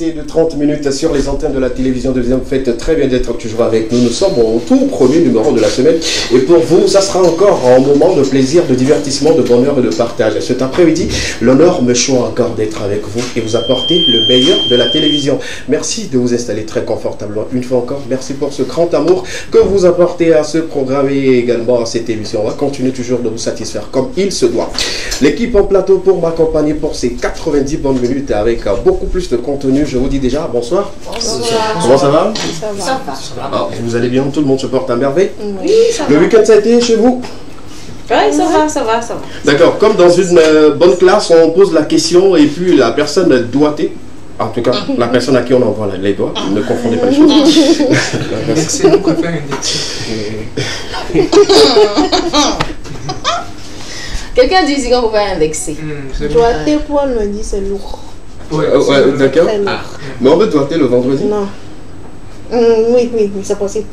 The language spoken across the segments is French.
passé de 30 minutes sur les antennes de la télévision de Vous faites très bien d'être toujours avec nous. Nous sommes au tout premier numéro de la semaine. Et pour vous, ça sera encore un moment de plaisir, de divertissement, de bonheur et de partage. Cet après-midi, l'honneur me choisit encore d'être avec vous et vous apporter le meilleur de la télévision. Merci de vous installer très confortablement. Une fois encore, merci pour ce grand amour que vous apportez à ce programme et également à cette émission. On va continuer toujours de vous satisfaire comme il se doit. L'équipe en plateau pour m'accompagner pour ces 90 bonnes minutes avec beaucoup plus de contenu. Je vous dis déjà bonsoir. Bonsoir. Comment ça va? Ça va. Alors, vous allez bien? Tout le monde se porte à merveille? Oui, ça va. Le week-end, ça a été chez vous? Oui, ça va. D'accord. Comme dans une bonne classe, on pose la question et puis la personne doigtée. En tout cas, la personne à qui on envoie les doigts, ne confondez pas les choses. Indexer, nous préférons indexer. Quelqu'un dit ici qu'on peut pas indexer. Doigté pour lundi, c'est lourd. Ouais, d'accord. Très lourd. Mais on peut doigter le vendredi? Non. Oui, c'est possible.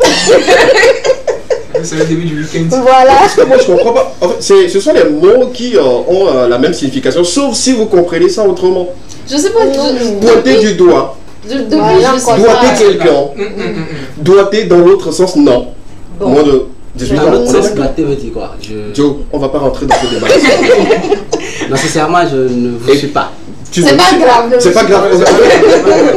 c'est le début du week-end. Voilà. Parce que moi, je comprends pas. En fait, ce sont les mots qui ont la même signification, sauf si vous comprenez ça autrement. Je sais pas. Doigter du doigt. Depuis, Voilà, je sais Doigter pas. quelqu'un. Doigter dans l'autre sens, non. Bon. Moins de 18 Dans ans. l'autre sens, doigté veut dire quoi? Joe, on va pas rentrer dans ce débat. Non, sincèrement, je ne vous suis pas. C'est pas grave. C'est pas grave.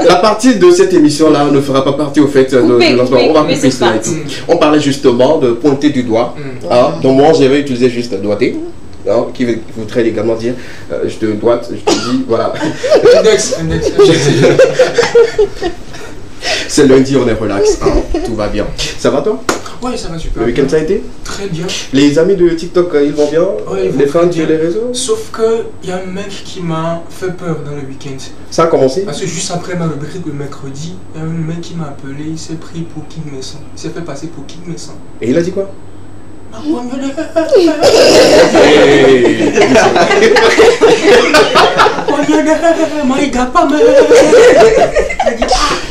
La partie de cette émission-là ne fera pas partie au fait de lancement. On va couper cela et tout. On parlait justement de pointer du doigt. Donc moi, j'avais utilisé juste doigter. Qui voudrait également dire je te doite, je te dis, voilà. Index. C'est lundi, on est relax, tout va bien. Ça va toi? Oui, ça va super. Le week-end ça a été? Très bien. Les amis de TikTok, ils vont bien? Ouais, ils vont les fans très sur bien. les réseaux? Sauf que il y a un mec qui m'a fait peur dans le week-end. Ça a commencé? Parce que juste après ma rubrique le mercredi, il y a un mec qui m'a appelé, il s'est pris pour King Messon. Il s'est fait passer pour King Messon. Et il a dit quoi?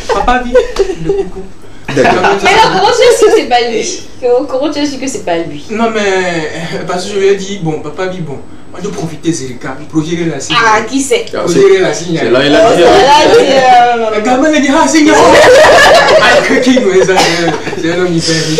Papa vit. Mais là, comment tu es sûr que c'est pas lui? Comment tu es sûr que c'est pas lui? Non mais, parce que je lui ai dit, bon, papa vit, bon. On doit profiter Zerika, projeter la signe. Ah, qui c'est? Projeter la signe. C'est là, il a dit. Le gamin a dit, ah, signe. C'est un homme hyper riche.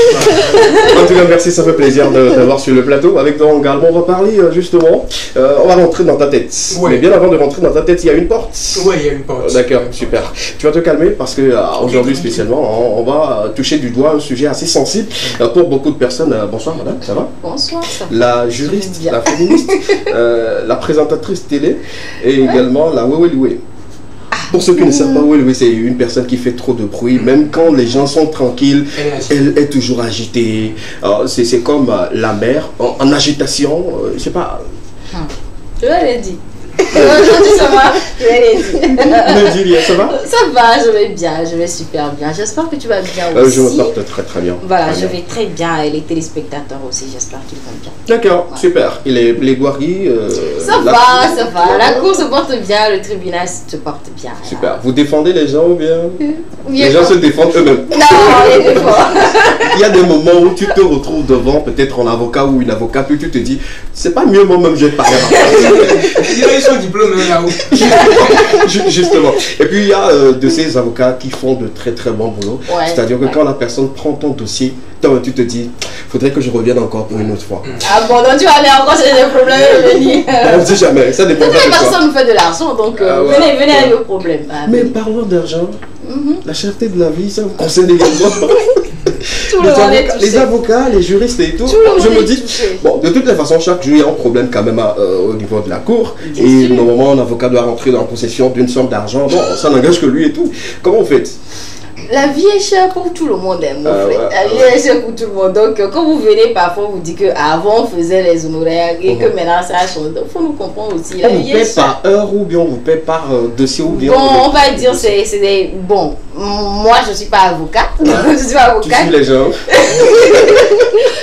En tout cas, merci, ça fait plaisir d'avoir sur le plateau. Avec toi également, on va parler justement. On va rentrer dans ta tête. Ouais. Mais bien avant de rentrer dans ta tête, il y a une porte. Ouais, il y a une porte. D'accord, super. Tu vas te calmer parce que aujourd'hui spécialement, on va toucher du doigt un sujet assez sensible pour beaucoup de personnes. Bonsoir madame, ça va? Bonsoir, ça va. La juriste, Bien. la féministe, la présentatrice télé et également la Weweloué. Pour ceux qui ne savent pas, Weweloué, c'est une personne qui fait trop de bruit. Même quand les gens sont tranquilles, elle est toujours agitée. C'est comme la mer en agitation. Je sais pas. Je l'ai dit. Aujourd'hui, ça va. Je l'ai dit. Ne dis rien, ça va? Ça va, je vais bien, je vais super bien. J'espère que tu vas bien aussi. Je me porte très très bien. Voilà, Très je bien. vais très bien et les téléspectateurs aussi, j'espère qu'ils vont bien. D'accord, super. Et les Guaris Ça va. La cour se porte bien, le tribunal se porte bien. Super. Vous défendez les gens ou bien? Bien Les gens sûr. se défendent eux-mêmes. Non, les deux fois. Il y a des moments où tu te retrouves devant peut-être un avocat ou une avocate, puis tu te dis, c'est pas mieux moi-même, je vais te parler. Il a eu son diplôme là-haut. Justement. Et puis il y a de ces avocats qui font de très très bons boulot. Ouais, C'est-à-dire que quand la personne prend ton dossier, toi tu te dis, faudrait que je revienne encore pour une autre fois. Ah bon, donc tu vas aller encore chercher des problèmes et venir. On ne sait jamais, ça dépend Toutes les de toi. personnes fait de l'argent, donc Ah ouais. venez avec vos problèmes. Ah, Mais parlons d'argent, la cherté de la vie, ça vous concerne également. tout le monde est touché. Les avocats, les juristes et tout, Tout le je monde me est dis, touché. bon, de toutes les façons, chaque jour, il y a un problème quand même au niveau de la cour. Bien Et sûr. normalement, un avocat doit rentrer en possession d'une somme d'argent. Bon, ça n'engage que lui et tout. Comment vous faites? La vie est chère pour tout le monde, hein, mon Ah frère. ouais, La vie est chère pour tout le monde. Donc, quand vous venez, parfois, on vous dit qu'avant, on faisait les honoraires et que maintenant, ça a changé. Donc, il faut nous comprendre aussi. La On vous vie paie est chère. par heure ou bien on vous paie par dossier ou bien... Bon, on va dire, c'est des... Bon, moi, je ne suis pas avocate. Je ne suis pas Tu avocate. suis les gens.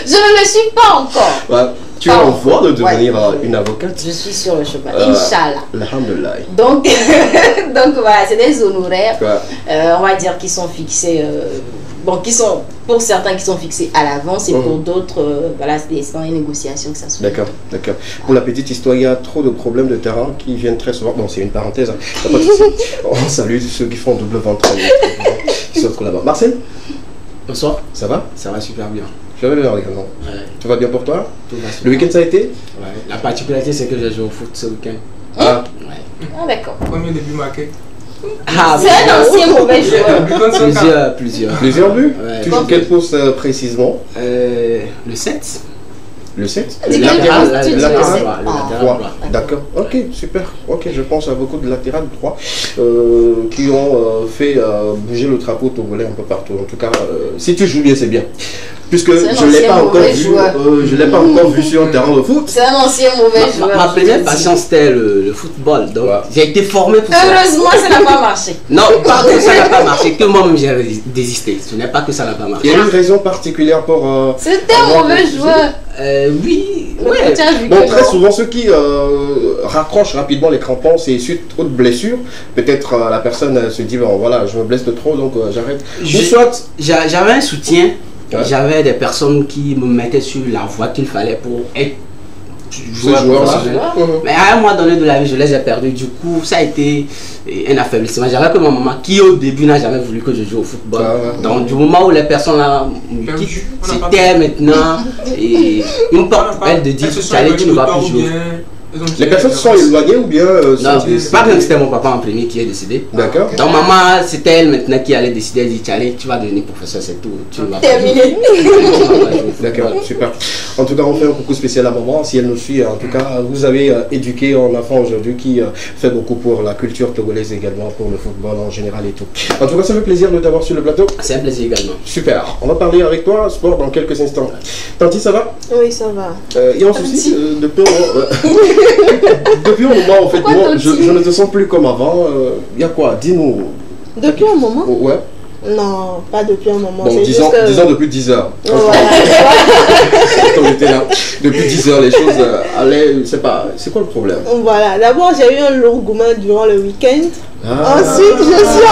Je ne le suis pas encore. Ouais. Tu es Ah, en voie de devenir ouais. une avocate. Je suis sur le chemin. Inch'Allah. Alhamdulillah. Donc, donc voilà, c'est des honoraires, Ouais. on va dire, qui sont fixés bon, qui sont, pour certains qui sont fixés à l'avance et pour d'autres, voilà, c'est dans les négociations que ça se fait. D'accord, d'accord. Pour la petite histoire, il y a trop de problèmes de terrain qui viennent très souvent. Bon, c'est une parenthèse. Hein. Pas de souci. On salue ceux qui font double ventre. Qui s'offrent là-bas. Marcel, Bonsoir. ça va? Ça va super bien. Je vais bien également. Ouais. Tout va bien pour toi? Tout va super. Le week-end, ça a été? Ouais. La particularité, c'est que j'ai joué au foot ce week-end. Ah, Ouais. Ah, d'accord. Premier début marqué. Ah, C'est un ancien mauvais joueur. Plusieurs. plusieurs buts? Ouais. Tu joues quelle poste précisément? Le 7. Le 7? Tu dis Le quel latéral, poste tu dis le le latéral sept? droit, le Ah. latéral Droit. droit. D'accord, ok, super. Ok, je pense à beaucoup de latérales droits qui ont fait bouger le drapeau togolais un peu partout. En tout cas, si tu joues bien, c'est bien. Puisque C'est un je ne l'ai ancien pas encore mauvais vu, joueur. je l'ai pas encore vu sur un terrain de foot. C'est un ancien mauvais joueur. Ma première passion, c'était le football. Donc, Ouais. j'ai été formé pour ça. Heureusement, ça n'a pas marché. Non, pas que ça n'a pas marché, que moi-même j'ai désisté. Ce n'est pas que ça n'a pas Il marché. y a une raison particulière pour... C'était un mauvais joueur. Oui, Le ouais. coach a vu Bon, que très non. souvent, ceux qui raccrochent rapidement les crampons, c'est suite aux blessures. Peut-être la personne se dit, bon voilà, je me blesse de trop, donc j'arrête. Ou soit... J'avais un soutien, Ouais. j'avais des personnes qui me mettaient sur la voie qu'il fallait pour être joueur joueur-là. professionnel. Mhm. Mais à un moment donné de la vie, je les ai perdus. Du coup, ça a été un affaiblissement. J'avais que ma maman qui, au début, n'a jamais voulu que je joue au football. Ah ouais. Donc, du moment où les personnes là me Perdu. quittent, On n'a pas c'était maintenant et une porte pour elle de dire allez, tu ne vas plus jouer. Les personnes se sont éloignées ou bien... Non, sont- c'est pas que c'était mon papa en premier qui est décidé. D'accord. Donc maman, c'était elle maintenant qui allait décider, elle dit allez, tu vas devenir professeur, c'est tout. Tu ne vas pas Terminé. jouer. D'accord, super. En tout cas, on fait un coucou spécial à maman, si elle nous suit. En tout cas, vous avez éduqué un enfant aujourd'hui qui fait beaucoup pour la culture togolaise également, pour le football en général et tout. En tout cas, ça fait plaisir de t'avoir sur le plateau. C'est un plaisir également. Super. On va parler avec toi sport dans quelques instants. Tanti, ça va? Oui, ça va. Il y a un souci depuis un moment, en fait, Pourquoi moi, Tanti je ne te sens plus comme avant. Il y a quoi? Dis-nous. Depuis un moment? Oh, ouais. Non, pas depuis un moment. Bon, c'est disons, juste que- disons depuis 10 heures. Voilà. Quand on était là, depuis 10 heures, les choses allaient. C'est quoi le problème? Voilà. D'abord, j'ai eu un lourd gourmand durant le week-end. Ah. Ensuite, je suis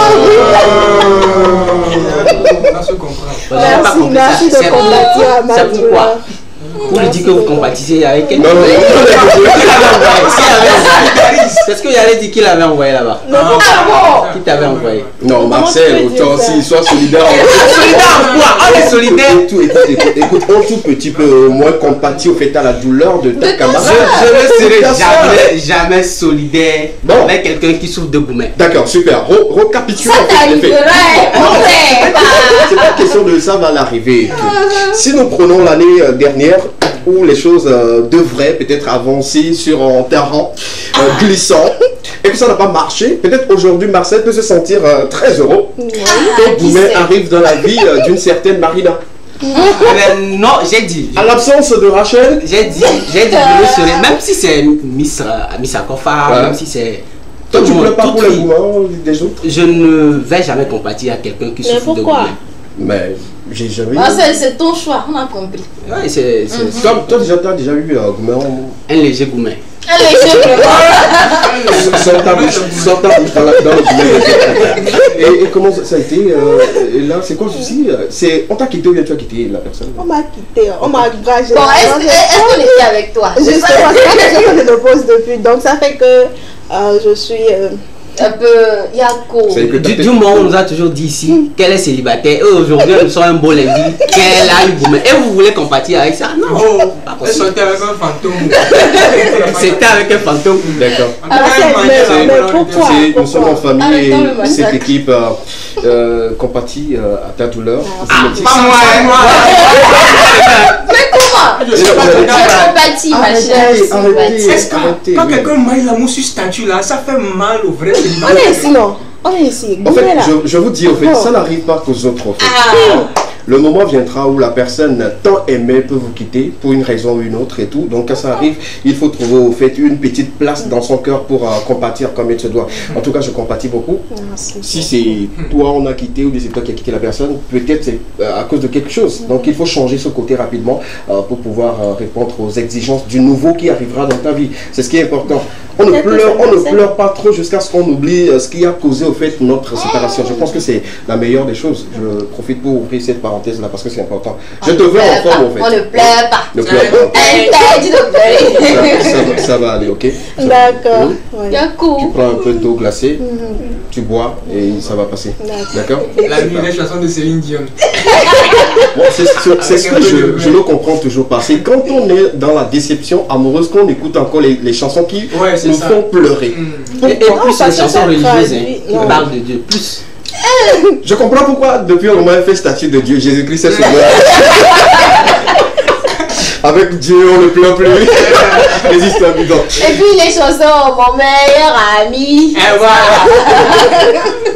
en Ça se comprend. J'ai pas compris Merci ça. de compatir à ma C'est pourquoi douleur. vous lui dites que vous compatissez avec elle. Non, non, C'est ce qu'il allait dire qu'il avait envoyé là-bas. Qui t'avait envoyé? non, Marcel, autant aussi, sois solidaire. Solidaire en quoi? On est solidaire. Écoute, un tout petit peu moins compati au fait à la douleur de ta camarade. Je ne Ta serai jamais solidaire Bon. avec quelqu'un qui souffre de gourmet. D'accord, super. Recapitulons Ça en fait les faits. t'arrivera. C'est pas question de ça va l'arriver. Si nous prenons l'année dernière où les choses devraient peut-être avancer sur un terrain glissant et que ça n'a pas marché, peut-être aujourd'hui Marcel peut se sentir très heureux que qui Goumet sait? arrive dans la vie d'une certaine Marina. Non, j'ai dit. À l'absence de Rachel, J'ai dit, je le serai, même si c'est Miss Akofa, Ouais. même si c'est. toi tout tu le monde, pleures pas toute pour les fille, Goumets des autres. je ne vais jamais compatir à quelqu'un qui Mais souffre de pourquoi? gourmet. Mais j'ai jamais eu. C'est ton choix, on a compris. Ouais, c'est Toi déjà eu Goumet un léger gourmet. Allez, je sans ta bouche dans le Goumet. Et comment ça a été et là, c'est quoi le souci? On t'a quitté ou bien tu as quitté la personne? On m'a quitté, on m'a gragé. Bon, est-ce qu'on était avec toi? Justement, c'est ça que je me pose depuis. Donc, ça fait que je suis. Un peu Yako. C'est que Du moment où on nous a toujours dit ici qu'elle est célibataire, et aujourd'hui nous sommes un beau lundi, qu'elle a eu gourmet. Et vous voulez compatir avec ça? Non, pas Elle possible. sortait avec un fantôme. C'était avec un fantôme. D'accord. mais pourquoi? Nous sommes en famille et Arrêtons le massacre. cette équipe compatit à ta douleur. Pas moi, moi. Mais comment? Je sais pas Je comment. compatis, ma chère. je compatis. Est-ce que quand quelqu'un maille l'amour sur statue là, ça fait mal au vrai On célibataire? est ici, non? On est ici. En fait, Goumet, là. je vous dis, au fait, ça n'arrive pas qu'aux autres. En fait. Ah, Le moment viendra où la personne tant aimée peut vous quitter pour une raison ou une autre et tout. Donc quand ça arrive, il faut trouver au fait une petite place dans son cœur pour compatir comme il se doit. En tout cas, je compatis beaucoup. Merci. Si c'est toi on a quitté ou bien c'est toi qui as quitté la personne, peut-être c'est à cause de quelque chose. Donc il faut changer ce côté rapidement pour pouvoir répondre aux exigences du nouveau qui arrivera dans ta vie. C'est ce qui est important. on ne pleure pas trop jusqu'à ce qu'on oublie ce qui a causé au fait notre séparation. Je pense que c'est la meilleure des choses. Je profite pour ouvrir cette parenthèse là parce que c'est important. Je te veux en forme au fait. On ne pleure pas. Ne pleure pas. Interdit de pleurer. Ça va aller, ok? D'accord. Il y a cool. Tu prends un peu d'eau glacée, tu bois et ça va passer. D'accord? La nuit, les chansons de Céline Dion. Bon, c'est ce que je ne comprends toujours pas. C'est quand on est dans la déception amoureuse qu'on écoute encore les chansons qui nous font pleurer. Et plus les chansons religieuses qui parlent de Dieu. Plus. Je comprends pourquoi depuis un moment elle fait statue de Dieu. Jésus-Christ est sauveur. Avec Dieu, on ne pleure plus. Les histoires bidantes. Et puis les chansons, mon meilleur ami. Et voilà.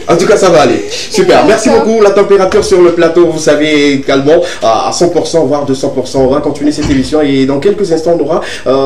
En tout cas, ça va aller. Super. Merci beaucoup. La température sur le plateau, vous savez, également à 100%, voire 200%. On va continuer cette émission et dans quelques instants, on aura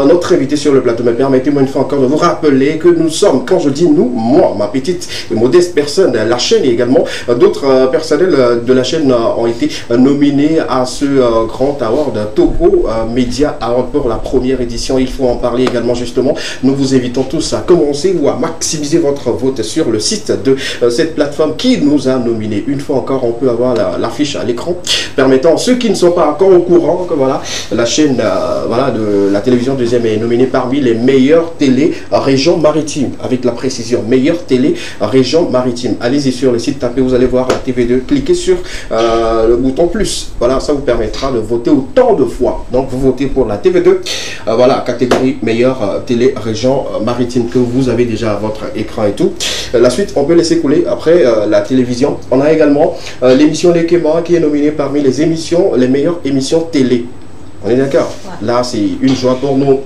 notre invité sur le plateau. Mais permettez-moi une fois encore de vous rappeler que nous sommes, quand je dis nous, moi, ma petite et modeste personne, la chaîne et également d'autres personnels de la chaîne ont été nominés à ce grand award Togo Media Award pour la première édition. Il faut en parler également justement. Nous vous invitons tous à commencer ou à maximiser votre vote sur le site de cette plateforme qui nous a nominés. Une fois encore, on peut avoir l'affiche à l'écran permettant ceux qui ne sont pas encore au courant que voilà, la chaîne voilà, de la télévision deuxième est nominée parmi les meilleures télé régions maritimes, avec la précision meilleure télé région maritime. Allez-y sur le site, tapez, vous allez voir la TV2, cliquez sur le bouton plus. Voilà, ça vous permettra de voter autant de fois. Donc vous votez pour la TV2, voilà, catégorie meilleure télé région maritime que vous avez déjà à votre écran et tout. La suite, on peut laisser couler après la télévision. On a également l'émission Les Kéma qui est nominée parmi les émissions, les meilleures émissions télé. On est d'accord? Ouais. Là, c'est une joie pour nous.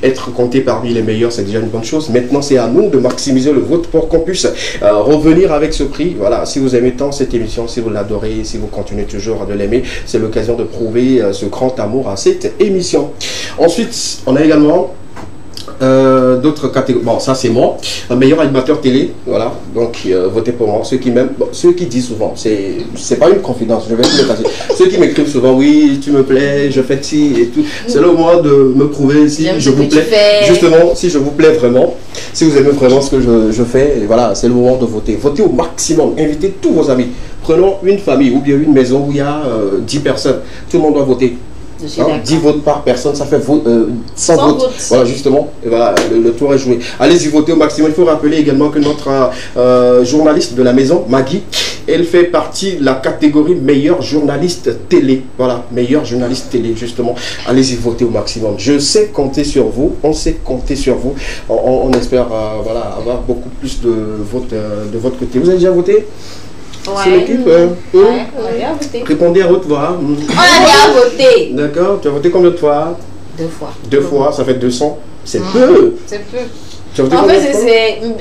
Être compté parmi les meilleurs, c'est déjà une bonne chose. Maintenant, c'est à nous de maximiser le vote pour qu'on puisse revenir avec ce prix. Voilà, si vous aimez tant cette émission, si vous l'adorez, si vous continuez toujours de l'aimer, c'est l'occasion de prouver ce grand amour à cette émission. Ensuite, on a également d'autres catégories. Bon, ça c'est moi, un meilleur animateur télé, voilà, donc votez pour moi. Ceux qui m'aiment, bon, ceux qui disent souvent, c'est pas une confidence, je vais vous le passer. Ceux qui m'écrivent souvent, oui, tu me plais, je fais ci et tout, c'est le moment de me prouver si je vous plais, justement, si je vous plais vraiment, si vous aimez vraiment ce que je fais, et voilà, c'est le moment de voter. Votez au maximum, invitez tous vos amis. Prenons une famille ou bien une maison où il y a 10 personnes, tout le monde doit voter. 10 votes par personne, ça fait 100 votes. Voilà, justement, et voilà, le tour est joué. Allez-y, votez au maximum. Il faut rappeler également que notre journaliste de la maison, Maggie, elle fait partie de la catégorie meilleur journaliste télé. Voilà, meilleur journaliste télé, justement. Allez-y, votez au maximum. Je sais compter sur vous, on sait compter sur vous. On espère voilà, avoir beaucoup plus de votes de votre côté. Vous avez déjà voté? Ouais. C'est l'équipe on a bien voté. Répondez à haute voix. On a bien voté. D'accord. Tu as voté combien de fois? 2 fois. 2 fois, ça fait 200. C'est peu. C'est peu. Tu as voté En combien fait, de fois?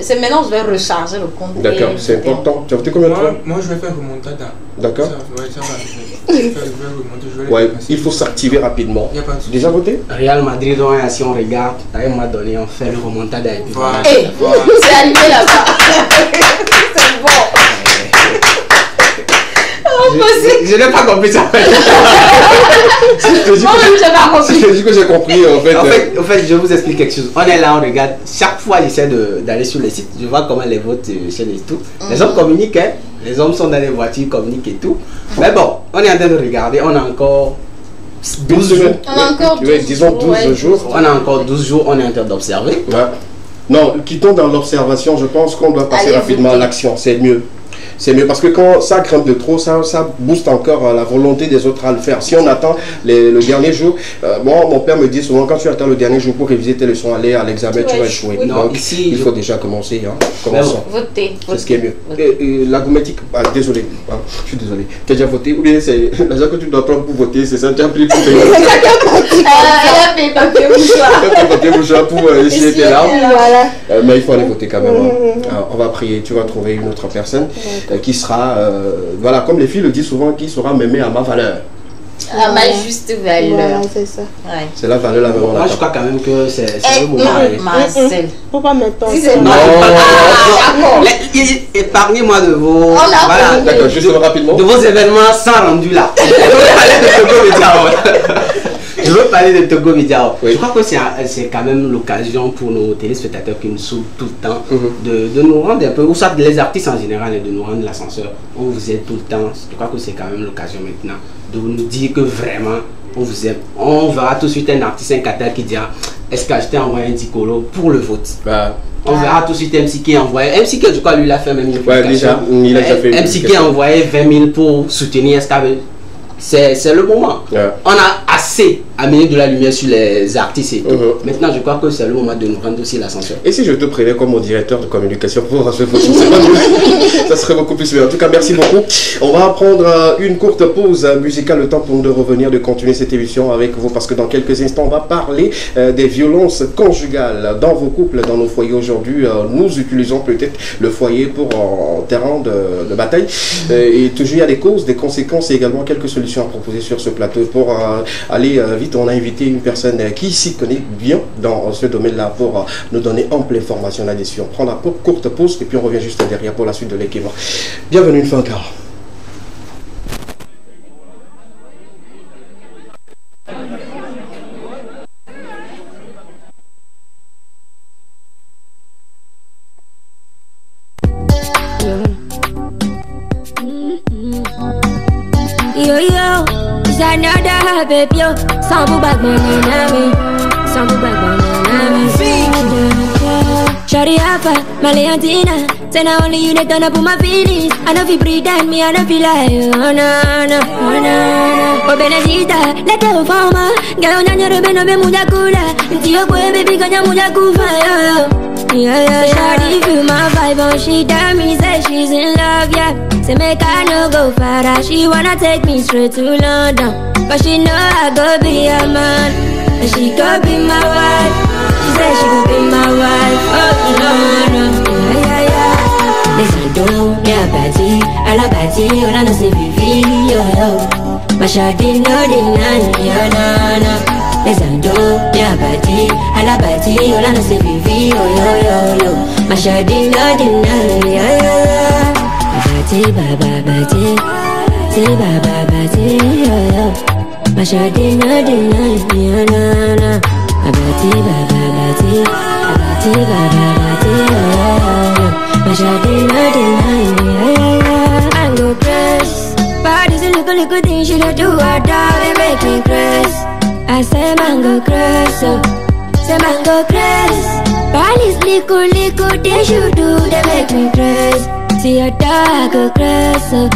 c'est maintenant je vais recharger le compte. D'accord, c'est important. Tu as voté combien de fois? Moi, je vais faire remontada. D'accord. Ouais, ça va. Je vais remonter. Ouais, il faut s'activer rapidement. Il n'y a pas de souci. Déjà voté? Real Madrid, si on regarde, à un moment donné, on fait le remontada et puis Voilà. Hey, c'est arrivé là-bas. C'est bon. Je n'ai pas compris ça. Moi-même, j'ai pas compris. C'est ce que j'ai compris en fait. En fait, je vous explique quelque chose. On est là, on regarde. Chaque fois, j'essaie d'aller sur les sites. Je vois comment les votes chez les tout. Les hommes communiquent, hein. Les hommes sont dans les voitures, communiquent et tout. Mais bon, on est en train de regarder. On a encore 12 jours. On a encore 12 disons 12 jours. On a encore 12 jours. On est en train d'observer. Ouais. Non, quittons dans l'observation. Je pense qu'on doit passer rapidement à l'action. C'est mieux. C'est mieux parce que quand ça grimpe de trop, ça booste encore la volonté des autres à le faire. Si on attend le dernier jour, moi, mon père me dit souvent, quand tu attends le dernier jour pour réviser tes leçons, aller à l'examen, tu vas échouer. Oui. Donc, ici, il faut déjà commencer. Hein. Commençons. Voter. C'est ce qui est mieux. Et la gourmétique, désolé, hein, je suis désolé. Tu as déjà voté ou bien c'est l'argent que tu dois prendre pour voter, c'est ça, tu as pris pour payer. Elle a payé papier mouchoir. Tu as pris papier mouchoir pour essuyer tes larmes. Voilà. Mais il faut aller voter quand même. Alors, on va prier, tu vas trouver une autre personne qui sera, voilà, comme les filles le disent souvent, qui sera m'aimer à ma valeur. À ma juste valeur. Voilà, c'est ça. Ouais. C'est la valeur là. Moi, je crois quand même que c'est le moment. Marcel. Faut pas mettre Si c'est Non, d'accord. épargnez-moi de vos. Voilà. D'accord, juste rapidement. De vos événements sans rendu là. Je Je veux parler de Togo Media. Oui. Je crois que c'est quand même l'occasion pour nos téléspectateurs qui nous suivent tout le temps de nous rendre un peu, ou soit les artistes en général, de nous rendre l'ascenseur. On vous aide tout le temps. Je crois que c'est quand même l'occasion maintenant de nous dire que vraiment on vous aime. On verra tout de suite un artiste, un Qatar qui dira est-ce que je t'ai envoyé un dicolo pour le vote. On verra tout de suite MC qui a envoyé. MC qui, je crois, lui, il a fait même une publication. Il a déjà fait une MC qui a envoyé 20 000 pour soutenir SKB. C'est le moment. On a assez amené de la lumière sur les artistes et tout. Maintenant, je crois que c'est le moment de nous rendre aussi l'ascenseur. Et si je te préviens comme mon directeur de communication pour ce ça serait beaucoup plus bien. En tout cas, merci beaucoup. On va prendre une courte pause musicale, le temps pour nous de revenir, de continuer cette émission avec vous, parce que dans quelques instants, on va parler des violences conjugales dans vos couples, dans nos foyers. Aujourd'hui, nous utilisons peut-être le foyer pour un terrain de bataille. Et toujours, il y a des causes, des conséquences et également quelques solutions à proposer sur ce plateau. Pour aller vite, on a invité une personne qui s'y connaît bien dans ce domaine-là pour nous donner ample information là-dessus. On prend la courte pause et puis on revient juste derrière pour la suite de l'équipe. Bienvenue une fois encore. Yo yo, it's another baby yo. Some back money, some back money. Shawty Alpha, my Leontina. Say now only you that turn up on my feelings. I know if you pretend me, I don't feel like you. Oh no, no, oh no. Oh Benedita, let go for me. Girl, you never been no be mucha cura. Until you go, baby, kanya mucha kufa yo. Yeah, shawty feel my vibe, and she tell me say she's in love, yeah. Say make I no go far, she wanna take me straight to London, but she know I go be a man, and she could be my wife. She said she could be my wife. Oh no, yeah. Listen, don't me a party, à la party, on a no say vivi, yo. My shawty no deny, yo, no. Listen, don't me a party, à la party, on a no say vivi, yo. My shawty no deny, yo. Bati, baba, bati, ti baba, bati, yo. My shawty no deny, yo, no. Bati, baba, bati, baba, bati, yo. My shawty no deny, yo. I go press, body's a little thing she don't do her dog, it make me press. I say mango cress, oh, say mango cress. Body's little thing she do, they make me press. See your dog go cress, oh,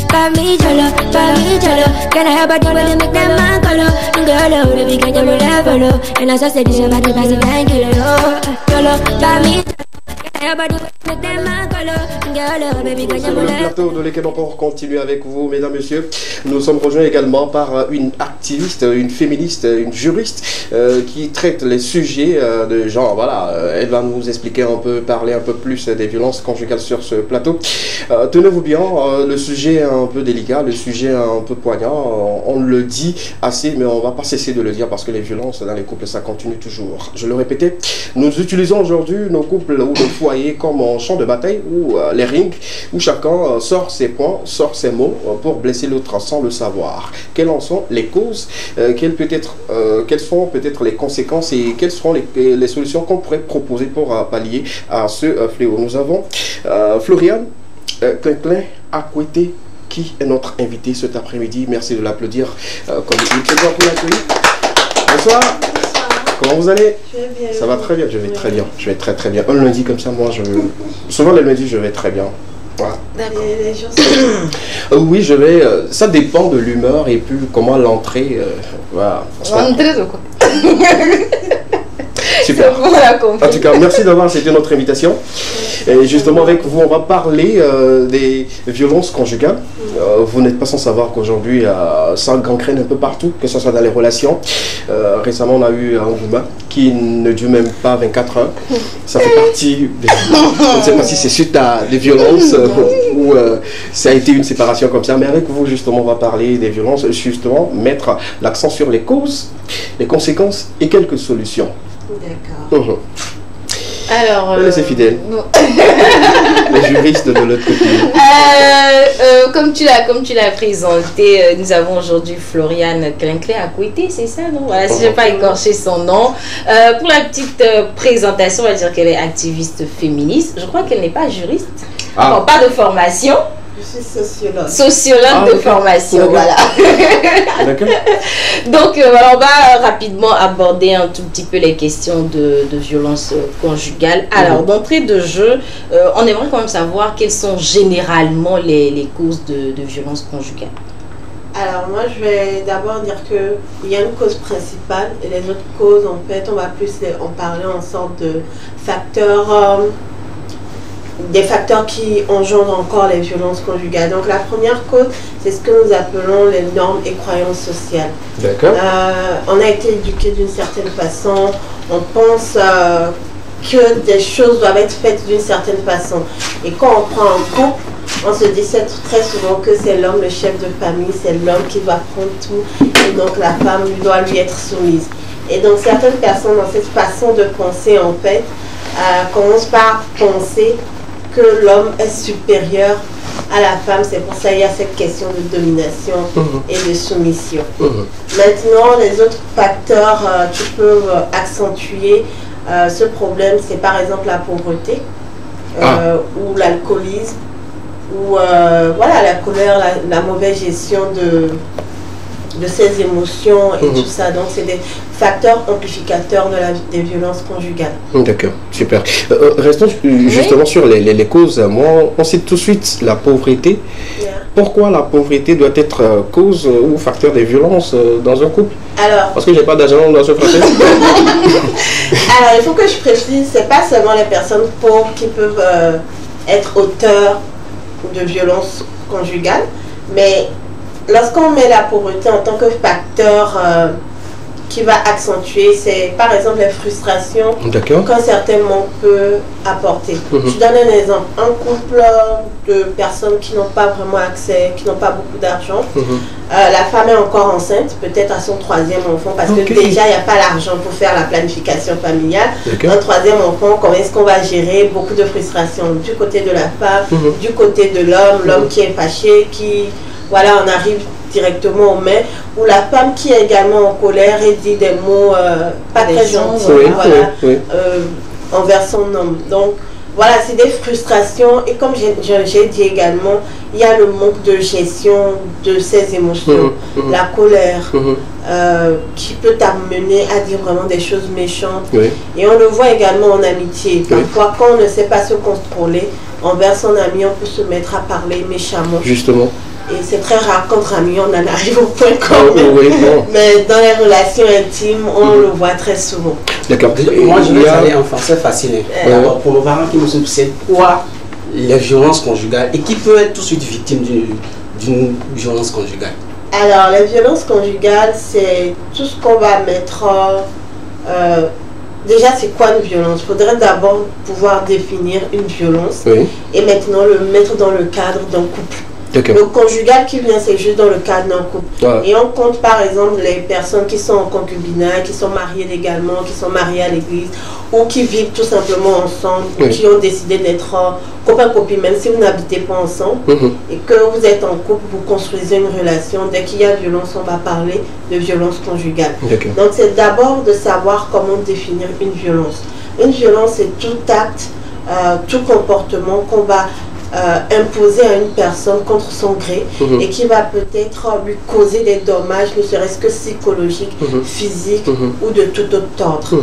pa mi cholo, can I have a double to make them man color? Girl, oh, baby, can you level, and I said this about the pass it and kill it, oh, cholo, pa mi. Sur le plateau de l'équipe, on continue avec vous, mesdames, messieurs. Nous sommes rejoints également par une activiste, une féministe, une juriste qui traite les sujets de genre. Voilà, elle va nous expliquer un peu, parler un peu plus des violences conjugales sur ce plateau. Tenez-vous bien, le sujet est un peu délicat, le sujet est un peu poignant. On le dit assez, mais on ne va pas cesser de le dire parce que les violences dans les couples, ça continue toujours. Je le répétais, nous utilisons aujourd'hui nos couples ou nos foyers comme un champ de bataille ou les rings où chacun sort ses points, sort ses mots pour blesser l'autre sans le savoir. Quelles en sont les causes, quelles sont peut-être les conséquences et quelles seront les solutions qu'on pourrait proposer pour pallier à ce fléau. Nous avons Florian Klein Akwete qui est notre invité cet après-midi. Merci de l'applaudir comme il se doit pour l'accueillir. Bonsoir. Comment vous allez? Je vais bien. Ça va très bien, je vais très bien. Je vais très très bien. Un lundi comme ça, moi, souvent le lundi, je vais très bien. Voilà. D'accord. Les jours oui, je vais. Ça dépend de l'humeur et puis comment l'entrée. Voilà. L'entrée de quoi? Super. En tout cas, merci d'avoir accepté notre invitation. Et justement, avec vous, on va parler des violences conjugales. Vous n'êtes pas sans savoir qu'aujourd'hui, ça gangrène un peu partout, que ce soit dans les relations. Récemment, on a eu un Gouma qui ne dure même pas 24 heures. Ça fait partie des... Je ne sais pas si c'est suite à des violences ou ça a été une séparation comme ça. Mais avec vous, justement, on va parler des violences, justement, mettre l'accent sur les causes, les conséquences et quelques solutions. D'accord. Alors. C'est fidèle. Bon. Les juristes de l'autre côté. Comme tu l'as présenté, nous avons aujourd'hui Floriane Klinkler à côté, c'est ça, non? Voilà, si je n'ai pas écorché son nom. Pour la petite présentation, on va dire qu'elle est activiste féministe. Je crois qu'elle n'est pas juriste. Ah. Bon, pas de formation. Je suis sociologue. Sociologue de formation, voilà. D'accord. Donc, voilà, on va rapidement aborder un tout petit peu les questions de violence conjugale. Alors, d'entrée de jeu, on aimerait quand même savoir quelles sont généralement les causes de violence conjugale. Alors moi je vais d'abord dire qu'il y a une cause principale et les autres causes en fait on va plus en parler en sorte de facteurs, des facteurs qui engendrent encore les violences conjugales. Donc la première cause c'est ce que nous appelons les normes et croyances sociales. D'accord. On a été éduqué d'une certaine façon, on pense que des choses doivent être faites d'une certaine façon. Et quand on prend un couple, on se dit très souvent que c'est l'homme le chef de famille, c'est l'homme qui va prendre tout et donc la femme doit lui être soumise. Et donc certaines personnes dans cette façon de penser en fait commencent par penser que l'homme est supérieur à la femme. C'est pour ça qu'il y a cette question de domination et de soumission. Maintenant les autres facteurs qui peuvent accentuer ce problème, c'est par exemple la pauvreté ou l'alcoolisme ou voilà, la colère, la mauvaise gestion de ses émotions et tout ça. Donc c'est des facteurs amplificateurs des violences conjugales. D'accord, super. Restons justement sur les causes. Moi, on cite tout de suite la pauvreté. Pourquoi la pauvreté doit être cause ou facteur des violences dans un couple? Alors, parce que j'ai pas d'argent, on doit se frapper. Alors, il faut que je précise, c'est pas seulement les personnes pauvres qui peuvent être auteurs de violences conjugales, mais lorsqu'on met la pauvreté en tant que facteur qui va accentuer, c'est par exemple les frustrations qu'un certain manque peut apporter. Je donne un exemple. Un couple de personnes qui n'ont pas vraiment accès, qui n'ont pas beaucoup d'argent, la femme est encore enceinte, peut-être à son 3e enfant, parce que déjà il n'y a pas l'argent pour faire la planification familiale. Un 3e enfant, comment est-ce qu'on va gérer? Beaucoup de frustration du côté de la femme, du côté de l'homme qui est fâché, qui... Voilà, on arrive directement au mai, ou la femme qui est également en colère et dit des mots pas très gentils envers son homme. Donc, voilà, c'est des frustrations. Et comme j'ai dit également, il y a le manque de gestion de ses émotions, la colère, qui peut t'amener à dire vraiment des choses méchantes. Et on le voit également en amitié. Parfois, quand on ne sait pas se contrôler, envers son ami, on peut se mettre à parler méchamment. Justement. Et c'est très rare qu'entre amis, on en arrive au point quand même. Mais dans les relations intimes, on le voit très souvent. D'accord. Moi, je vais aller en français facile. Alors, pour nos parents qui nous suivent, c'est quoi les violences conjugales et qui peut être tout de suite victime d'une violence conjugale? Alors, les violences conjugales, c'est tout ce qu'on va mettre... déjà, c'est quoi une violence? Il faudrait d'abord pouvoir définir une violence et maintenant le mettre dans le cadre d'un couple. Le conjugal qui vient, c'est juste dans le cadre d'un couple. Et on compte par exemple les personnes qui sont en concubinage, qui sont mariées légalement, qui sont mariées à l'église, ou qui vivent tout simplement ensemble, ou qui ont décidé d'être copain-copine, même si vous n'habitez pas ensemble, et que vous êtes en couple, vous construisez une relation. Dès qu'il y a violence, on va parler de violence conjugale. Donc c'est d'abord de savoir comment définir une violence. Une violence, c'est tout acte, tout comportement qu'on va imposer à une personne contre son gré et qui va peut-être lui causer des dommages, ne serait-ce que psychologiques, physiques ou de tout autre ordre.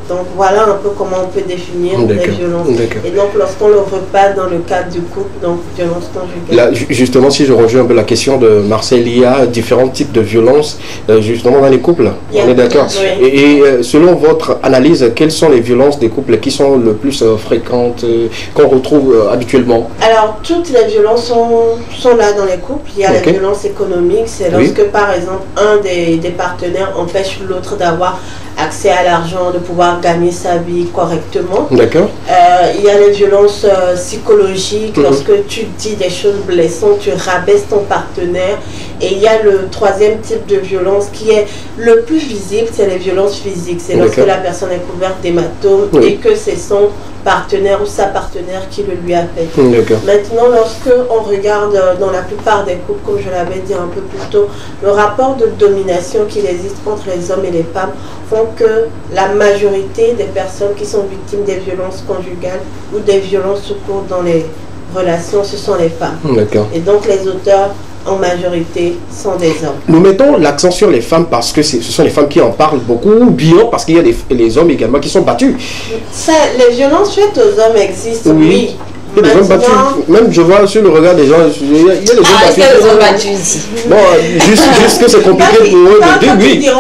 Donc voilà un peu comment on peut définir les violences. Et donc lorsqu'on le repasse dans le cadre du couple, donc violence conjugale. Là, justement, si je rejoins un peu la question de Marcel, il y a différents types de violences justement dans les couples. On est d'accord. Et selon votre analyse, quelles sont les violences des couples qui sont le plus fréquentes, qu'on retrouve habituellement? Alors toutes les violences sont là dans les couples. Il y a la violence économique, c'est lorsque par exemple un des partenaires empêche l'autre d'avoir accès à l'argent, de pouvoir gagner sa vie correctement. Il y a les violences psychologiques, lorsque tu dis des choses blessantes, tu rabaisses ton partenaire Et il y a le troisième type de violence qui est le plus visible, c'est les violences physiques. C'est lorsque la personne est couverte d'hématomes et que c'est son partenaire ou sa partenaire qui le lui a fait. Maintenant, lorsque on regarde dans la plupart des couples, comme je l'avais dit un peu plus tôt, le rapport de domination qu'il existe entre les hommes et les femmes font que la majorité des personnes qui sont victimes des violences conjugales ou des violences tout court dans les relations, ce sont les femmes. Et donc les auteurs en majorité sont des hommes. Nous mettons l'accent sur les femmes parce que ce sont les femmes qui en parlent beaucoup, ou bien parce qu'il y a les hommes également qui sont battus. Les violences faites aux hommes existent, oui. Il y a des hommes battus. Même je vois sur le regard des gens, il y a des hommes battus. Il y a des hommes battus ici. Bon, juste que c'est compliqué pour eux de dire oui.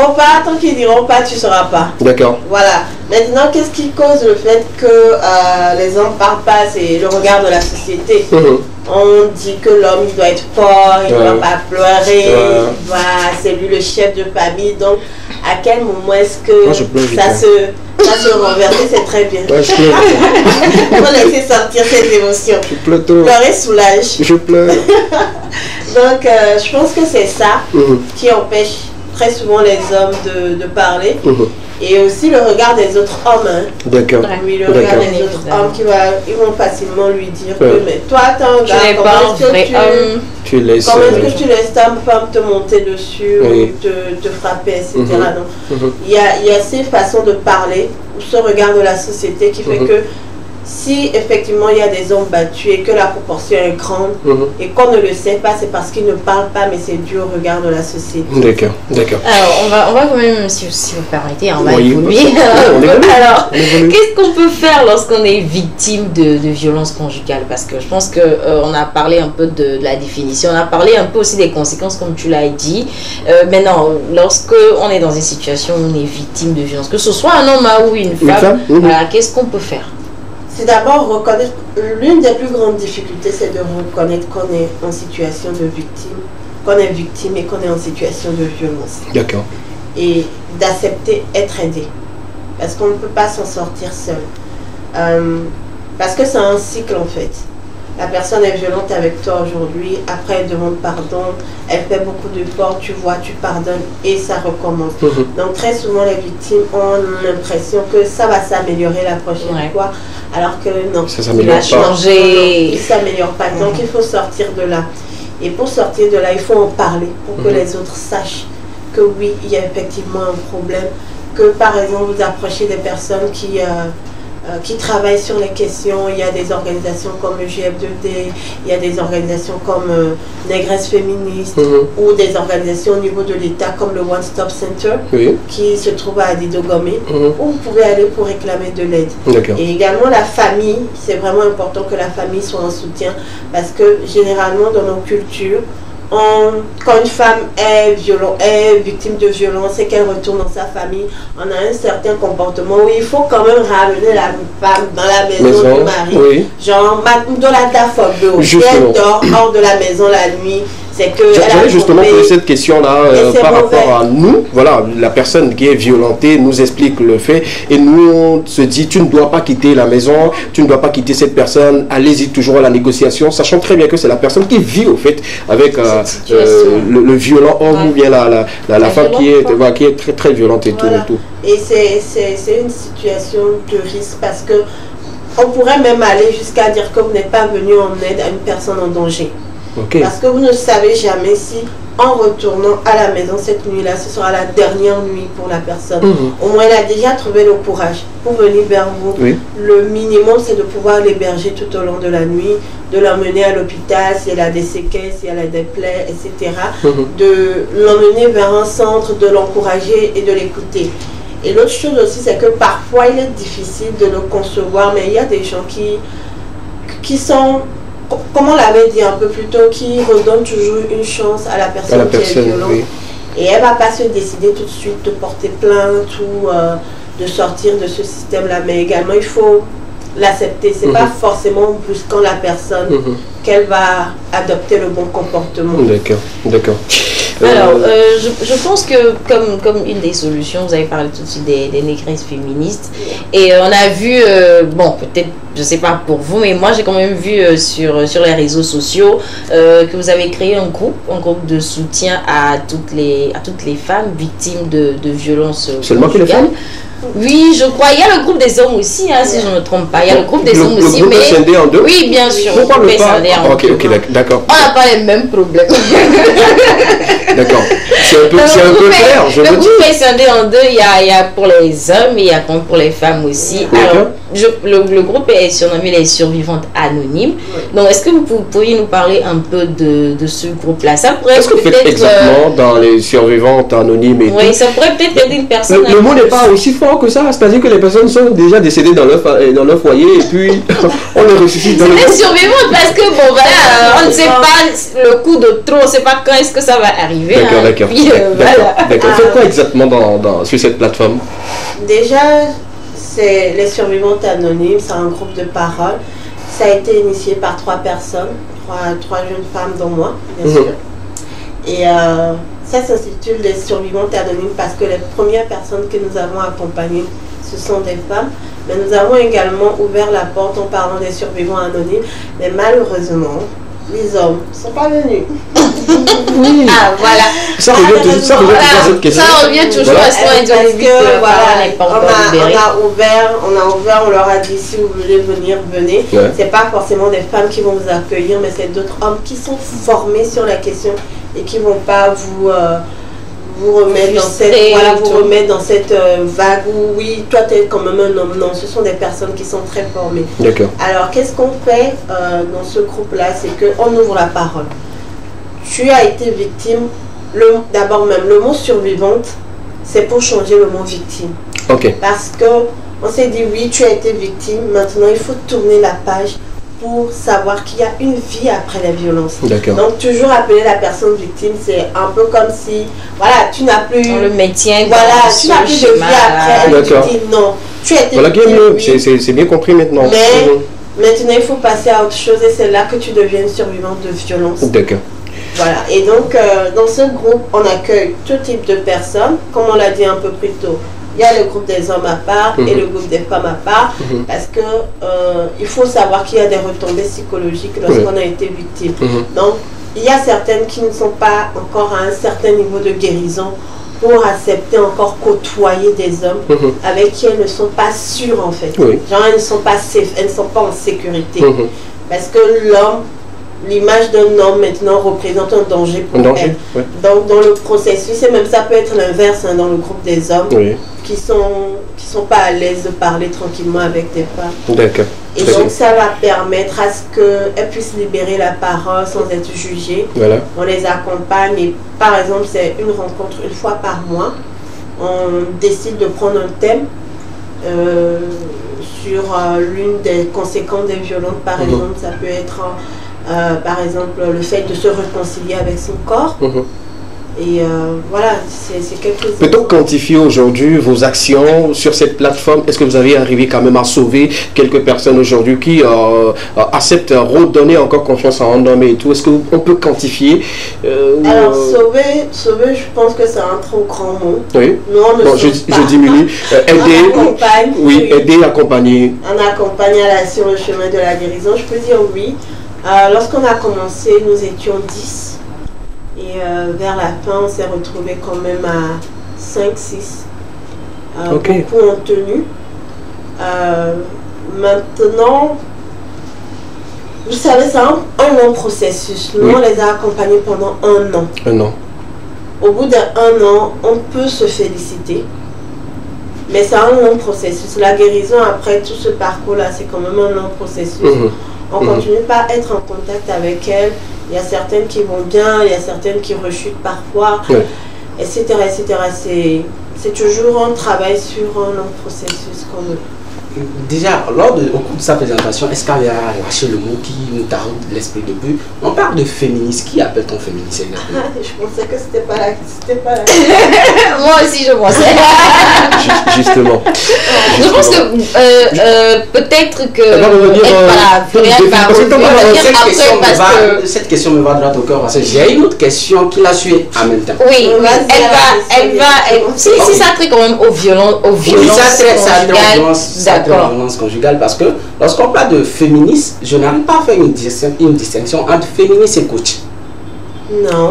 Tant qu'ils diront pas, tu ne sauras pas. D'accord. Voilà. Maintenant, qu'est-ce qui cause le fait que les hommes ne parlent pas? C'est le regard de la société. On dit que l'homme il doit être fort, il ne doit pas pleurer, c'est lui le chef de famille. Donc, à quel moment est-ce que ça se renverse? C'est très bien. Je pleure. Il faut laisser sortir ces émotions. Je pleure trop. Pleurer soulage. Je pleure. Donc, je pense que c'est ça qui empêche très souvent les hommes de parler. Et aussi le regard des autres hommes. D'accord. Oui, le regard des autres hommes ils vont facilement lui dire que mais toi, t'es un gars, comment est-ce que tu laisses ta femme te monter dessus ou te frapper, etc. Donc, il y a ces façons de parler, ou ce regard de la société qui fait que si effectivement il y a des hommes battus et que la proportion est grande et qu'on ne le sait pas, c'est parce qu'ils ne parlent pas, mais c'est dû au regard de la société. D'accord. Alors, on va quand même, si vous permettez, on va évoluer. Alors, qu'est-ce qu'on peut faire lorsqu'on est victime de violences conjugales? Parce que je pense qu'on a parlé un peu de la définition, on a parlé un peu aussi des conséquences, comme tu l'as dit. Maintenant, lorsqu'on est dans une situation où on est victime de violences, que ce soit un homme ou une femme, voilà, qu'est-ce qu'on peut faire? C'est d'abord reconnaître, l'une des plus grandes difficultés, c'est de reconnaître qu'on est en situation de victime, qu'on est victime et qu'on est en situation de violence. D'accord. Et d'accepter être aidé. Parce qu'on ne peut pas s'en sortir seul. Parce que c'est un cycle en fait. La personne est violente avec toi aujourd'hui, après elle demande pardon, elle fait beaucoup d'efforts, tu vois, tu pardonnes et ça recommence. Donc très souvent les victimes ont l'impression que ça va s'améliorer la prochaine fois, alors que non, ça s'améliore pas. Changer. Il ne s'améliore pas. Donc il faut sortir de là. Et pour sortir de là, il faut en parler pour que les autres sachent que oui, il y a effectivement un problème, que par exemple vous approchez des personnes qui travaillent sur les questions. Il y a des organisations comme le GF2D, il y a des organisations comme Négresse Féministe ou des organisations au niveau de l'État comme le One Stop Center qui se trouve à Adidogomé où vous pouvez aller pour réclamer de l'aide. Et également la famille, c'est vraiment important que la famille soit en soutien parce que généralement dans nos cultures, quand une femme est victime de violence et qu'elle retourne dans sa famille, on a un certain comportement où il faut quand même ramener la femme dans la maison du mari. Genre, dans la tafogo, si elle dort hors de la maison la nuit, c'est que... J'allais justement poser cette question-là par rapport à nous. Voilà, la personne qui est violentée nous explique le fait et nous on se dit tu ne dois pas quitter la maison, tu ne dois pas quitter cette personne, allez-y toujours à la négociation, sachant très bien que c'est la personne qui vit au fait avec le violent homme ou bien la femme qui est très très violente et tout. Et c'est une situation de risque parce que on pourrait même aller jusqu'à dire que vous n'êtes pas venu en aide à une personne en danger. Parce que vous ne savez jamais si en retournant à la maison cette nuit-là, ce sera la dernière nuit pour la personne. Au moins, elle a déjà trouvé le courage pour venir vers vous. Le minimum, c'est de pouvoir l'héberger tout au long de la nuit, de l'emmener à l'hôpital si elle a des séquelles, si elle a des plaies, etc. De l'emmener vers un centre, de l'encourager et de l'écouter. Et l'autre chose aussi, c'est que parfois, il est difficile de le concevoir, mais il y a des gens qui sont... Comme on l'avait dit un peu plus tôt, qui redonne toujours une chance à la personne qui est violente. Et elle ne va pas se décider tout de suite de porter plainte ou de sortir de ce système-là. Mais également, il faut l'accepter. Ce n'est pas forcément en brusquant la personne qu'elle va adopter le bon comportement. D'accord. Alors, je pense que comme une des solutions, vous avez parlé tout de suite des négresses féministes. Et on a vu, bon, peut-être, je ne sais pas pour vous, mais moi j'ai quand même vu sur les réseaux sociaux que vous avez créé un groupe de soutien à toutes les femmes victimes de violences. Seulement que les femmes? Oui, je crois. Il y a le groupe des hommes aussi, hein, si je ne me trompe pas. Il y a le groupe des hommes aussi. Le groupe est scindé en deux? Oui, bien sûr. Pourquoi le pas? Ok, d'accord. On n'a pas les mêmes problèmes. D'accord. C'est un peu clair. Le groupe est scindé en deux. Il y a pour les hommes et il y a pour les femmes aussi. Alors, le groupe est surnommé les survivantes anonymes. Donc, est-ce que vous pourriez nous parler un peu de ce groupe-là? Ça pourrait Qu'est-ce que vous faites exactement dans les survivantes anonymes et oui, ça pourrait peut-être aider une personne. Le mot n'est pas aussi fort que ça. C'est-à-dire que les personnes sont déjà décédées dans leur foyer et puis on les ressuscite dans le les survivantes parce que, bon, voilà, on ne sait pas le coup de trop, on ne sait pas quand est-ce que ça va arriver. D'accord. D'accord. Faites quoi exactement sur cette plateforme? Déjà, c'est les survivantes anonymes, c'est un groupe de parole. Ça a été initié par 3 personnes, trois jeunes femmes dont moi, bien sûr. Et ça s'intitule les survivantes anonymes parce que les premières personnes que nous avons accompagnées, ce sont des femmes. Mais nous avons également ouvert la porte en parlant des survivants anonymes. Mais malheureusement, les hommes ne sont pas venus. Oui. Ah, voilà. Ça revient toujours à cette question. Ça revient toujours à ce on a ouvert, on leur a dit si vous voulez venir, venez. Ouais. C'est pas forcément des femmes qui vont vous accueillir, mais c'est d'autres hommes qui sont formés sur la question et qui vont pas vous remettre dans cette vague où oui, toi tu es quand même un homme. Non, ce sont des personnes qui sont très formées. D'accord. Alors qu'est-ce qu'on fait dans ce groupe-là? C'est qu'on ouvre la parole. Tu as été victime, d'abord même le mot survivante, c'est pour changer le mot victime. Ok. Parce que on s'est dit oui, tu as été victime, maintenant il faut tourner la page pour savoir qu'il y a une vie après la violence. D'accord. Donc toujours appeler la personne victime, c'est un peu comme si, voilà, tu n'as plus... On le maintient. Voilà, tu n'as plus de vie après la victime. Non, tu as été victime. C'est bien compris maintenant. Mais maintenant il faut passer à autre chose et c'est là que tu deviens survivante de violence. D'accord. Voilà, et donc dans ce groupe, on accueille tout type de personnes, comme on l'a dit un peu plus tôt. Il y a le groupe des hommes à part et le groupe des femmes à part, parce que il faut savoir qu'il y a des retombées psychologiques lorsqu'on a été victime. Donc, il y a certaines qui ne sont pas encore à un certain niveau de guérison pour accepter encore côtoyer des hommes avec qui elles ne sont pas sûres en fait. Genre, elles ne sont pas safe, elles ne sont pas en sécurité. Parce que l'image d'un homme maintenant représente un danger pour elle. Donc dans le processus, et même ça peut être l'inverse dans le groupe des hommes qui sont pas à l'aise de parler tranquillement avec des femmes. D'accord. Et donc ça va permettre à ce qu'elles puissent libérer la parole sans être jugées. Voilà. On les accompagne et par exemple c'est une rencontre une fois par mois. On décide de prendre un thème sur l'une des conséquences des violences. Par exemple, ça peut être par exemple le fait de se réconcilier avec son corps. Et voilà, c'est quelque chose. Peut-on quantifier aujourd'hui vos actions sur cette plateforme? Est-ce que vous avez arrivé quand même à sauver quelques personnes aujourd'hui qui acceptent à redonner encore confiance en un homme et tout? Est-ce qu'on peut quantifier Alors sauver, je pense que c'est un trop grand mot. Oui. Nous, on ne je diminue. Aider, aider, accompagner. On accompagne sur le chemin de la guérison. Je peux dire oui. Lorsqu'on a commencé, nous étions 10. Et vers la fin, on s'est retrouvé quand même à 5-6. Beaucoup ont tenu. Maintenant, vous savez, c'est un long processus. Nous, on les a accompagnés pendant 1 an. 1 an. Au bout d'1 an, on peut se féliciter. Mais c'est un long processus. La guérison, après tout ce parcours-là, c'est quand même un long processus. On ne continue pas à être en contact avec elles. Il y a certaines qui vont bien, il y a certaines qui rechutent parfois, etc. etc. C'est toujours un travail sur un long processus déjà, au cours de sa présentation, est-ce qu'elle a lâché le mot qui nous taraude l'esprit de but? On parle de féministe. Qui appelle-t-on féministe exactement? Je pensais que c'était pas la... Moi aussi, je pensais. Justement. Je pense que peut-être que... Elle va revenir... Cette question me va droit au cœur parce que j'ai une autre question qui l'a suivie en même temps. Oui, elle va... Si ça trait quand même aux violences violence conjugale, parce que lorsqu'on parle de féministe, je n'arrive pas à faire une distinction entre féministe et coach. Non,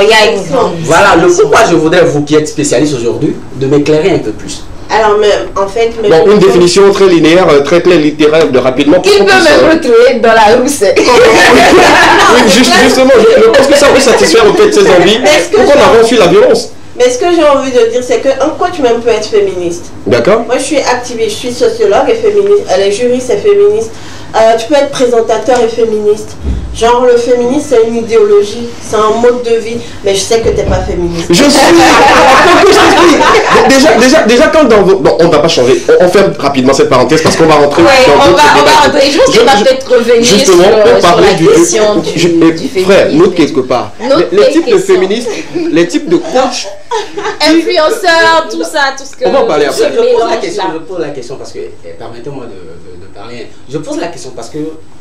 il y a une grande. Voilà le pourquoi je voudrais, vous qui êtes spécialiste aujourd'hui, de m'éclairer un peu plus. Alors même, en fait... Bon, une définition très linéaire, très claire, littéraire, de rapidement... Il peut même retrouver dans la rousse. Oui, justement, je pense que ça peut satisfaire en fait ses envies. Pourquoi on a reçu la violence? Mais ce que j'ai envie de dire, c'est qu'un coach même peut être féministe. D'accord. Moi, je suis activiste, je suis sociologue et féministe. Elle est juriste et féministe. Tu peux être présentateur et féministe. Genre, le féminisme, c'est une idéologie, c'est un mode de vie. Mais je sais que tu n'es pas féministe. Je suis... déjà, quand dans vos... Bon, on ne va pas changer. On ferme rapidement cette parenthèse parce qu'on va rentrer dans on va rentrer. Je pense qu'on va peut-être revenir justement pour parler sur la question du féminisme. Frère, nous, quelque part. Les types de féministes, les types de coachs... Influenceurs, tout ça, tout ce que... On va en parler après. Je pose la question parce que... Permettez-moi de parler. Je pose la question parce que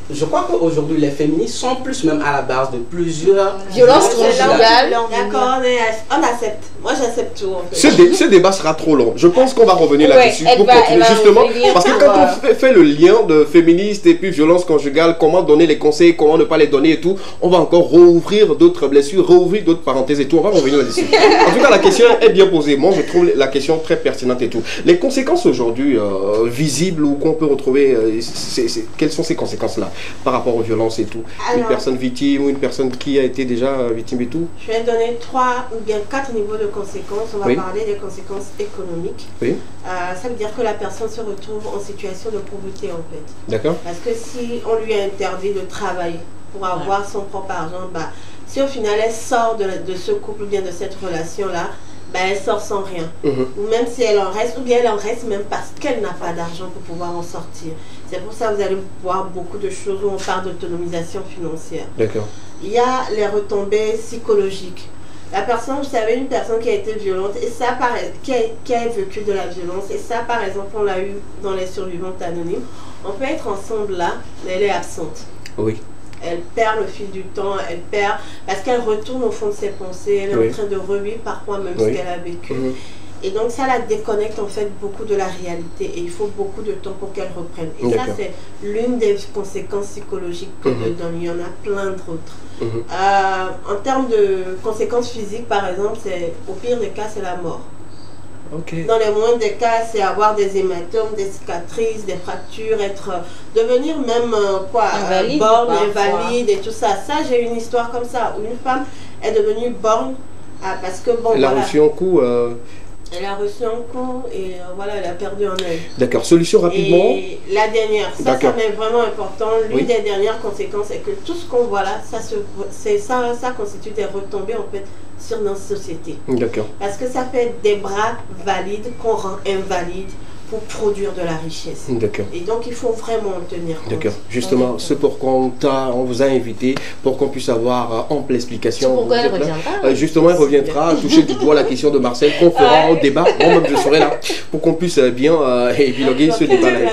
je crois qu'aujourd'hui, les féministes sont plus même à la base de plusieurs violences conjugales. D'accord, on accepte. Moi, j'accepte tout. En fait. Ce débat sera trop long. Je pense qu'on va revenir là-dessus pour continuer justement. Parce que quand on fait le lien de féministes et puis violence conjugale, comment donner les conseils, comment ne pas les donner et tout, on va encore rouvrir d'autres blessures, rouvrir d'autres parenthèses et tout. On va revenir là-dessus. En tout cas, la question est bien posée. Moi, je trouve la question très pertinente et tout. Les conséquences aujourd'hui visibles ou qu'on peut retrouver, quelles sont ces conséquences-là par rapport aux violences et tout? Alors, une personne victime ou une personne qui a été déjà victime et tout? Je vais donner 3 ou bien 4 niveaux de conséquences. On va parler des conséquences économiques. Oui. Ça veut dire que la personne se retrouve en situation de pauvreté en fait. D'accord. Parce que si on lui a interdit de travailler pour avoir son propre argent, si au final elle sort de ce couple ou bien de cette relation-là, elle sort sans rien. Ou même si elle en reste, ou bien elle en reste même parce qu'elle n'a pas d'argent pour pouvoir en sortir. C'est pour ça que vous allez voir beaucoup de choses où on parle d'autonomisation financière. D'accord. Il y a les retombées psychologiques. La personne, vous savez, une personne qui a été violente, et ça, qui a vécu de la violence, et ça, par exemple, on l'a eu dans les survivantes anonymes, on peut être ensemble là, mais elle est absente. Oui. Elle perd le fil du temps, elle perd, parce qu'elle retourne au fond de ses pensées, elle est en train de revivre parfois même ce qu'elle a vécu. Et donc ça la déconnecte en fait beaucoup de la réalité et il faut beaucoup de temps pour qu'elle reprenne. Et ça c'est l'une des conséquences psychologiques que je donne. Il y en a plein d'autres. En termes de conséquences physiques par exemple, au pire des cas c'est la mort. Dans les moindres des cas, c'est avoir des hématomes, des cicatrices, des fractures, devenir même borgne, invalide et tout ça. Ça, j'ai une histoire comme ça où une femme est devenue borgne parce que elle a reçu un coup. Elle a reçu un coup et elle a perdu un œil. D'accord, solution rapidement. Et la dernière, ça m'est vraiment important. L'une des dernières conséquences, c'est que tout ce qu'on voit là, ça constitue des retombées en fait sur notre société. D'accord. Parce que ça fait des bras valides qu'on rend invalides pour produire de la richesse. D'accord. Et donc il faut vraiment en tenir compte. D'accord. Justement, c'est pourquoi on vous a invité, pour qu'on puisse avoir ample explication. Pourquoi elle reviendra justement, elle reviendra toucher du doigt la question de Marcel, qu'on fera un débat. Moi-même, je serai là pour qu'on puisse bien épiloguer ce débat-là.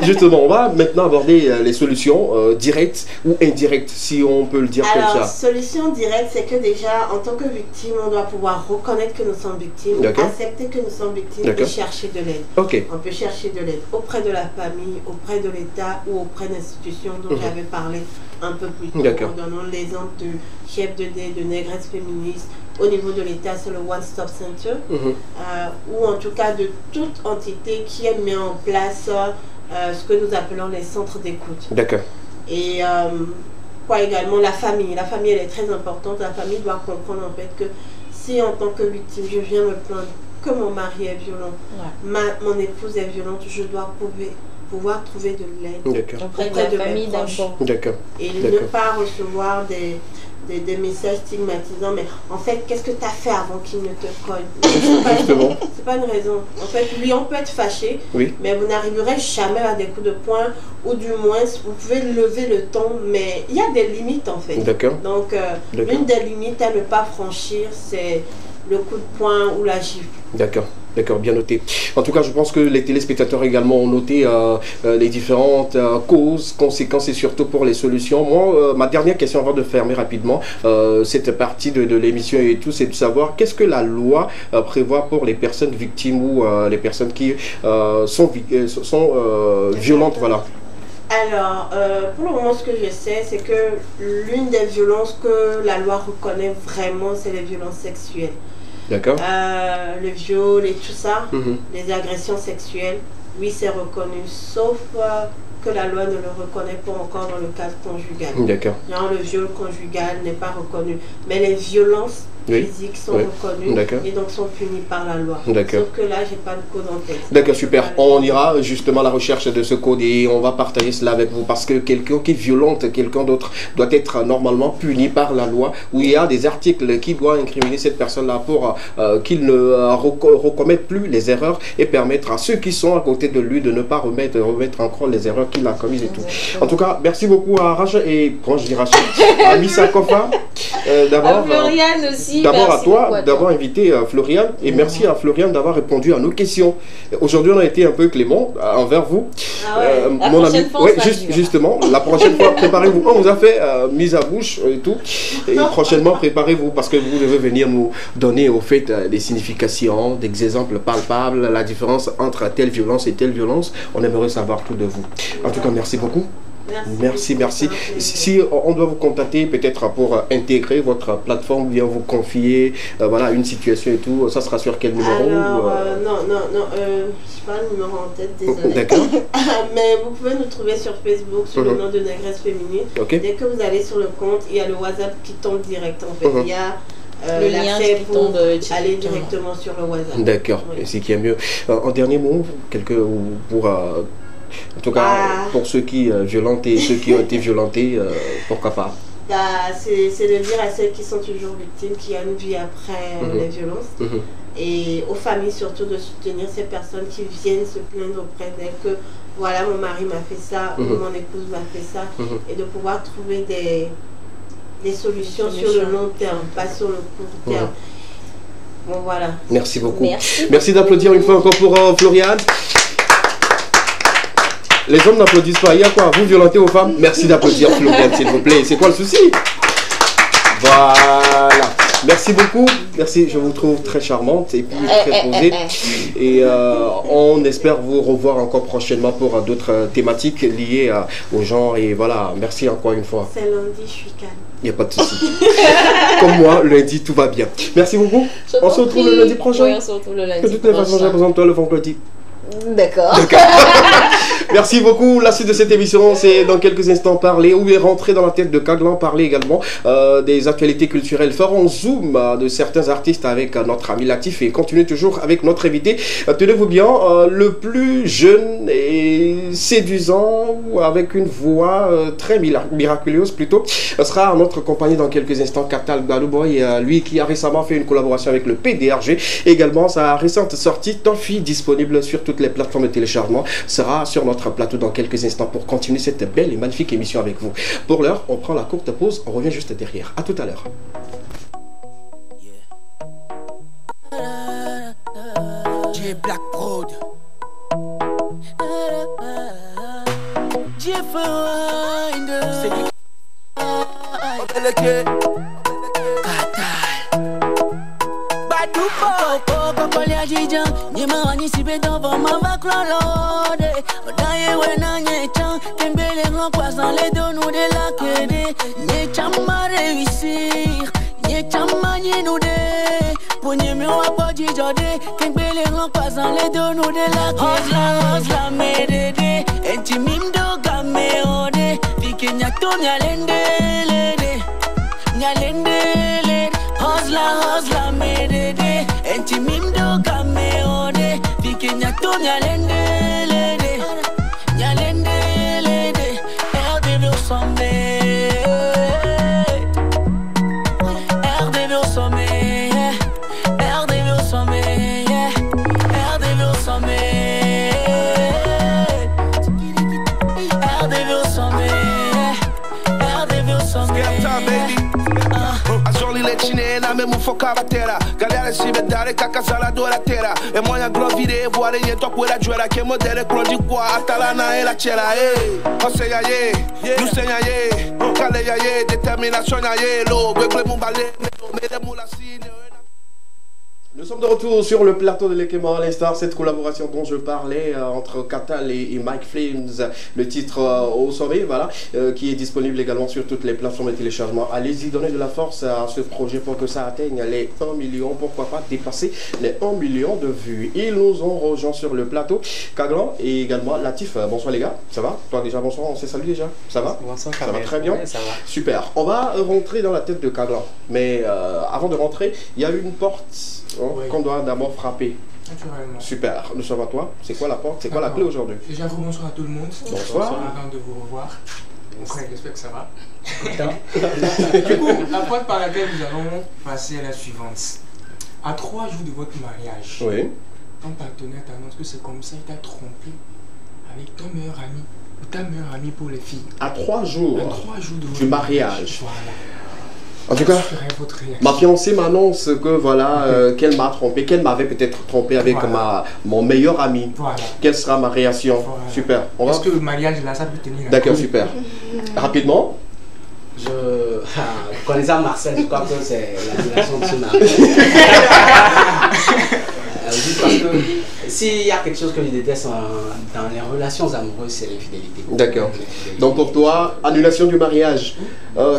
Justement, on va maintenant aborder les solutions directes ou indirectes, si on peut le dire comme ça. Alors, solution directe, c'est que déjà, en tant que victime, on doit pouvoir reconnaître que nous sommes victimes, accepter que nous sommes victimes. Et chercher de l'aide. On peut chercher de l'aide auprès de la famille, auprès de l'État ou auprès d'institutions dont j'avais parlé un peu plus tôt. En donnant l'exemple de chef de dé, de négresse féministe. Au niveau de l'État, c'est le One Stop Center. Ou en tout cas de toute entité qui a mis en place ce que nous appelons les centres d'écoute. D'accord. Et également la famille. La famille, elle est très importante. La famille doit comprendre en fait que si en tant que victime, je viens me plaindre que mon mari est violent, mon épouse est violente, je dois pouvoir trouver de l'aide auprès de mes proches. Et ne pas recevoir des messages stigmatisants, mais en fait, qu'est-ce que tu as fait avant qu'il ne te cogne? C'est pas une raison. En fait, lui, on peut être fâché, oui, mais vous n'arriverez jamais à des coups de poing, ou du moins, vous pouvez lever le ton, mais il y a des limites en fait. D'accord. Donc, l'une des limites à ne pas franchir, c'est le coup de poing ou la gifle. D'accord. D'accord, bien noté. En tout cas, je pense que les téléspectateurs également ont noté les différentes causes, conséquences et surtout pour les solutions. Moi, ma dernière question avant de fermer rapidement cette partie de l'émission et tout, c'est de savoir qu'est-ce que la loi prévoit pour les personnes victimes ou les personnes qui sont violentes, voilà. Alors, pour le moment, ce que je sais, c'est que l'une des violences que la loi reconnaît vraiment, c'est les violences sexuelles. D'accord. Le viol et tout ça, les agressions sexuelles, oui, c'est reconnu, sauf que la loi ne le reconnaît pas encore dans le cadre conjugal. D'accord. Genre, le viol conjugal n'est pas reconnu, mais les violences physiques sont reconnues et donc sont punies par la loi. Sauf que là, j'ai pas de code en tête. D'accord, super. On ira justement à la recherche de ce code et on va partager cela avec vous parce que quelqu'un qui violente quelqu'un d'autre doit être normalement puni par la loi, où il y a des articles qui doivent incriminer cette personne-là pour qu'il ne recommette plus les erreurs et permettre à ceux qui sont à côté de lui de ne pas remettre en cause les erreurs qu'il a commises et tout. En tout cas, merci beaucoup à Rachel et quand je dis Rachel, à Missa Kofa. D'abord, Floriane aussi. D'abord à toi d'avoir invité Floriane et merci à Floriane d'avoir répondu à nos questions. Aujourd'hui, on a été un peu clément envers vous. Mon ami. Justement, la prochaine fois, préparez-vous. On vous a fait mise à bouche et tout. Et prochainement, préparez-vous parce que vous devez venir nous donner au fait des significations, des exemples palpables, la différence entre telle violence et telle violence. On aimerait savoir tout de vous. En tout cas, merci beaucoup. Merci. Si on doit vous contacter peut-être pour intégrer votre plateforme, bien vous confier voilà, une situation et tout, ça sera sur quel numéro? Alors, non, je n'ai pas le numéro en tête, désolé. D'accord. Mais vous pouvez nous trouver sur Facebook sous le nom de Négresse Féminine. Dès que vous allez sur le compte, il y a le WhatsApp qui tombe direct en fait. Il y a le lien qui tombe aller directement sur le WhatsApp. D'accord, et c'est qui est mieux. En dernier mot, pour en tout cas, pour ceux qui violentent et ceux qui ont été violentés, pourquoi pas? C'est de dire à celles qui sont toujours victimes qu'il y a une vie après les violences. Et aux familles surtout de soutenir ces personnes qui viennent se plaindre auprès d'elles que voilà, mon mari m'a fait ça, ou mon épouse m'a fait ça, et de pouvoir trouver des solutions sur le long terme, pas sur le court terme. Bon, voilà. Merci beaucoup. Merci d'applaudir une fois encore pour Floriane. Les hommes n'applaudissent pas. Il y a quoi? Vous violentez aux femmes? Merci d'applaudir Floriane, s'il vous plaît. C'est quoi le souci? Voilà. Merci beaucoup. Merci. Je vous trouve très charmante et puis très posée. Et on espère vous revoir encore prochainement pour d'autres thématiques liées au genre. Et voilà. Merci encore une fois. C'est lundi, je suis calme. Il n'y a pas de souci. Comme moi, lundi, tout va bien. Merci beaucoup. On se retrouve le lundi prochain. Oui, on se retrouve le lundi prochain. De toutes les façons, je représente toi le vendredi. D'accord. Merci beaucoup. La suite de cette émission, c'est dans quelques instants parler ou rentrer dans la tête de Kaglan, parler également des actualités culturelles. Ferons zoom de certains artistes avec notre ami Latif et continuer toujours avec notre invité. Tenez-vous bien, le plus jeune et séduisant, avec une voix très miraculeuse plutôt, sera à notre compagnie dans quelques instants. Katal Galouboy, lui qui a récemment fait une collaboration avec le PDRG. Également, sa récente sortie Toffee, disponible sur toutes les plateformes de téléchargement, sera sur notre plateau dans quelques instants pour continuer cette belle et magnifique émission avec vous. Pour l'heure, on prend la courte pause, on revient juste derrière. À tout à l'heure. Black Prod. mu foca batera. Galera si vedare cacasala do la terra. E moia glovire voare niente quella giura che modere clodi qua atalana e la cera e. Oseya ye, nuseya ye, kaleya ye, détermination ye, lo, gwe mu balé, me mu la signe. Nous sommes de retour sur le plateau de l'Ekema à l'instar, cette collaboration dont je parlais entre Katal et Mike Flames, le titre au sommet, voilà, qui est disponible également sur toutes les plateformes de téléchargement. Allez-y, donnez de la force à ce projet pour que ça atteigne les 1 million, pourquoi pas dépasser les 1 million de vues. Ils nous ont rejoint sur le plateau, Kaglan et également Latif. Bonsoir les gars, ça va? Toi déjà, bonsoir, on s'est salué déjà? Ça va? Bonsoir, ça va très bien? Ouais, ça va. Super, on va rentrer dans la tête de Kaglan, mais avant de rentrer, il y a une porte qu'on doit d'abord frapper. Naturellement. Super, nous sommes à toi. C'est quoi la porte? C'est quoi la clé aujourd'hui? Déjà, bonsoir à tout le monde. Bonsoir. Content de vous revoir. Après, j'espère que ça va. Du coup, la porte par laquelle nous allons passer est la suivante. À 3 jours de votre mariage, Oui. ton partenaire t'annonce que c'est comme ça, il t'a trompé avec ton meilleur ami ou ta meilleure amie pour les filles. À 3 jours, À 3 jours de du mariage. Voilà. En tout cas, Quelle serait votre réaction? ma fiancée m'annonce que voilà, qu'elle m'a trompé, qu'elle m'avait peut-être trompé avec Voilà. mon meilleur ami. Voilà. Quelle sera ma réaction? Voilà. Super. On va... Est-ce que le mariage là, ça peut tenir? D'accord, super. Rapidement. Connaissant Marcel, je crois que c'est l'annulation de ce mariage. Parce que s'il y a quelque chose que je déteste dans les relations amoureuses, c'est l'infidélité. D'accord. Donc pour toi, annulation du mariage,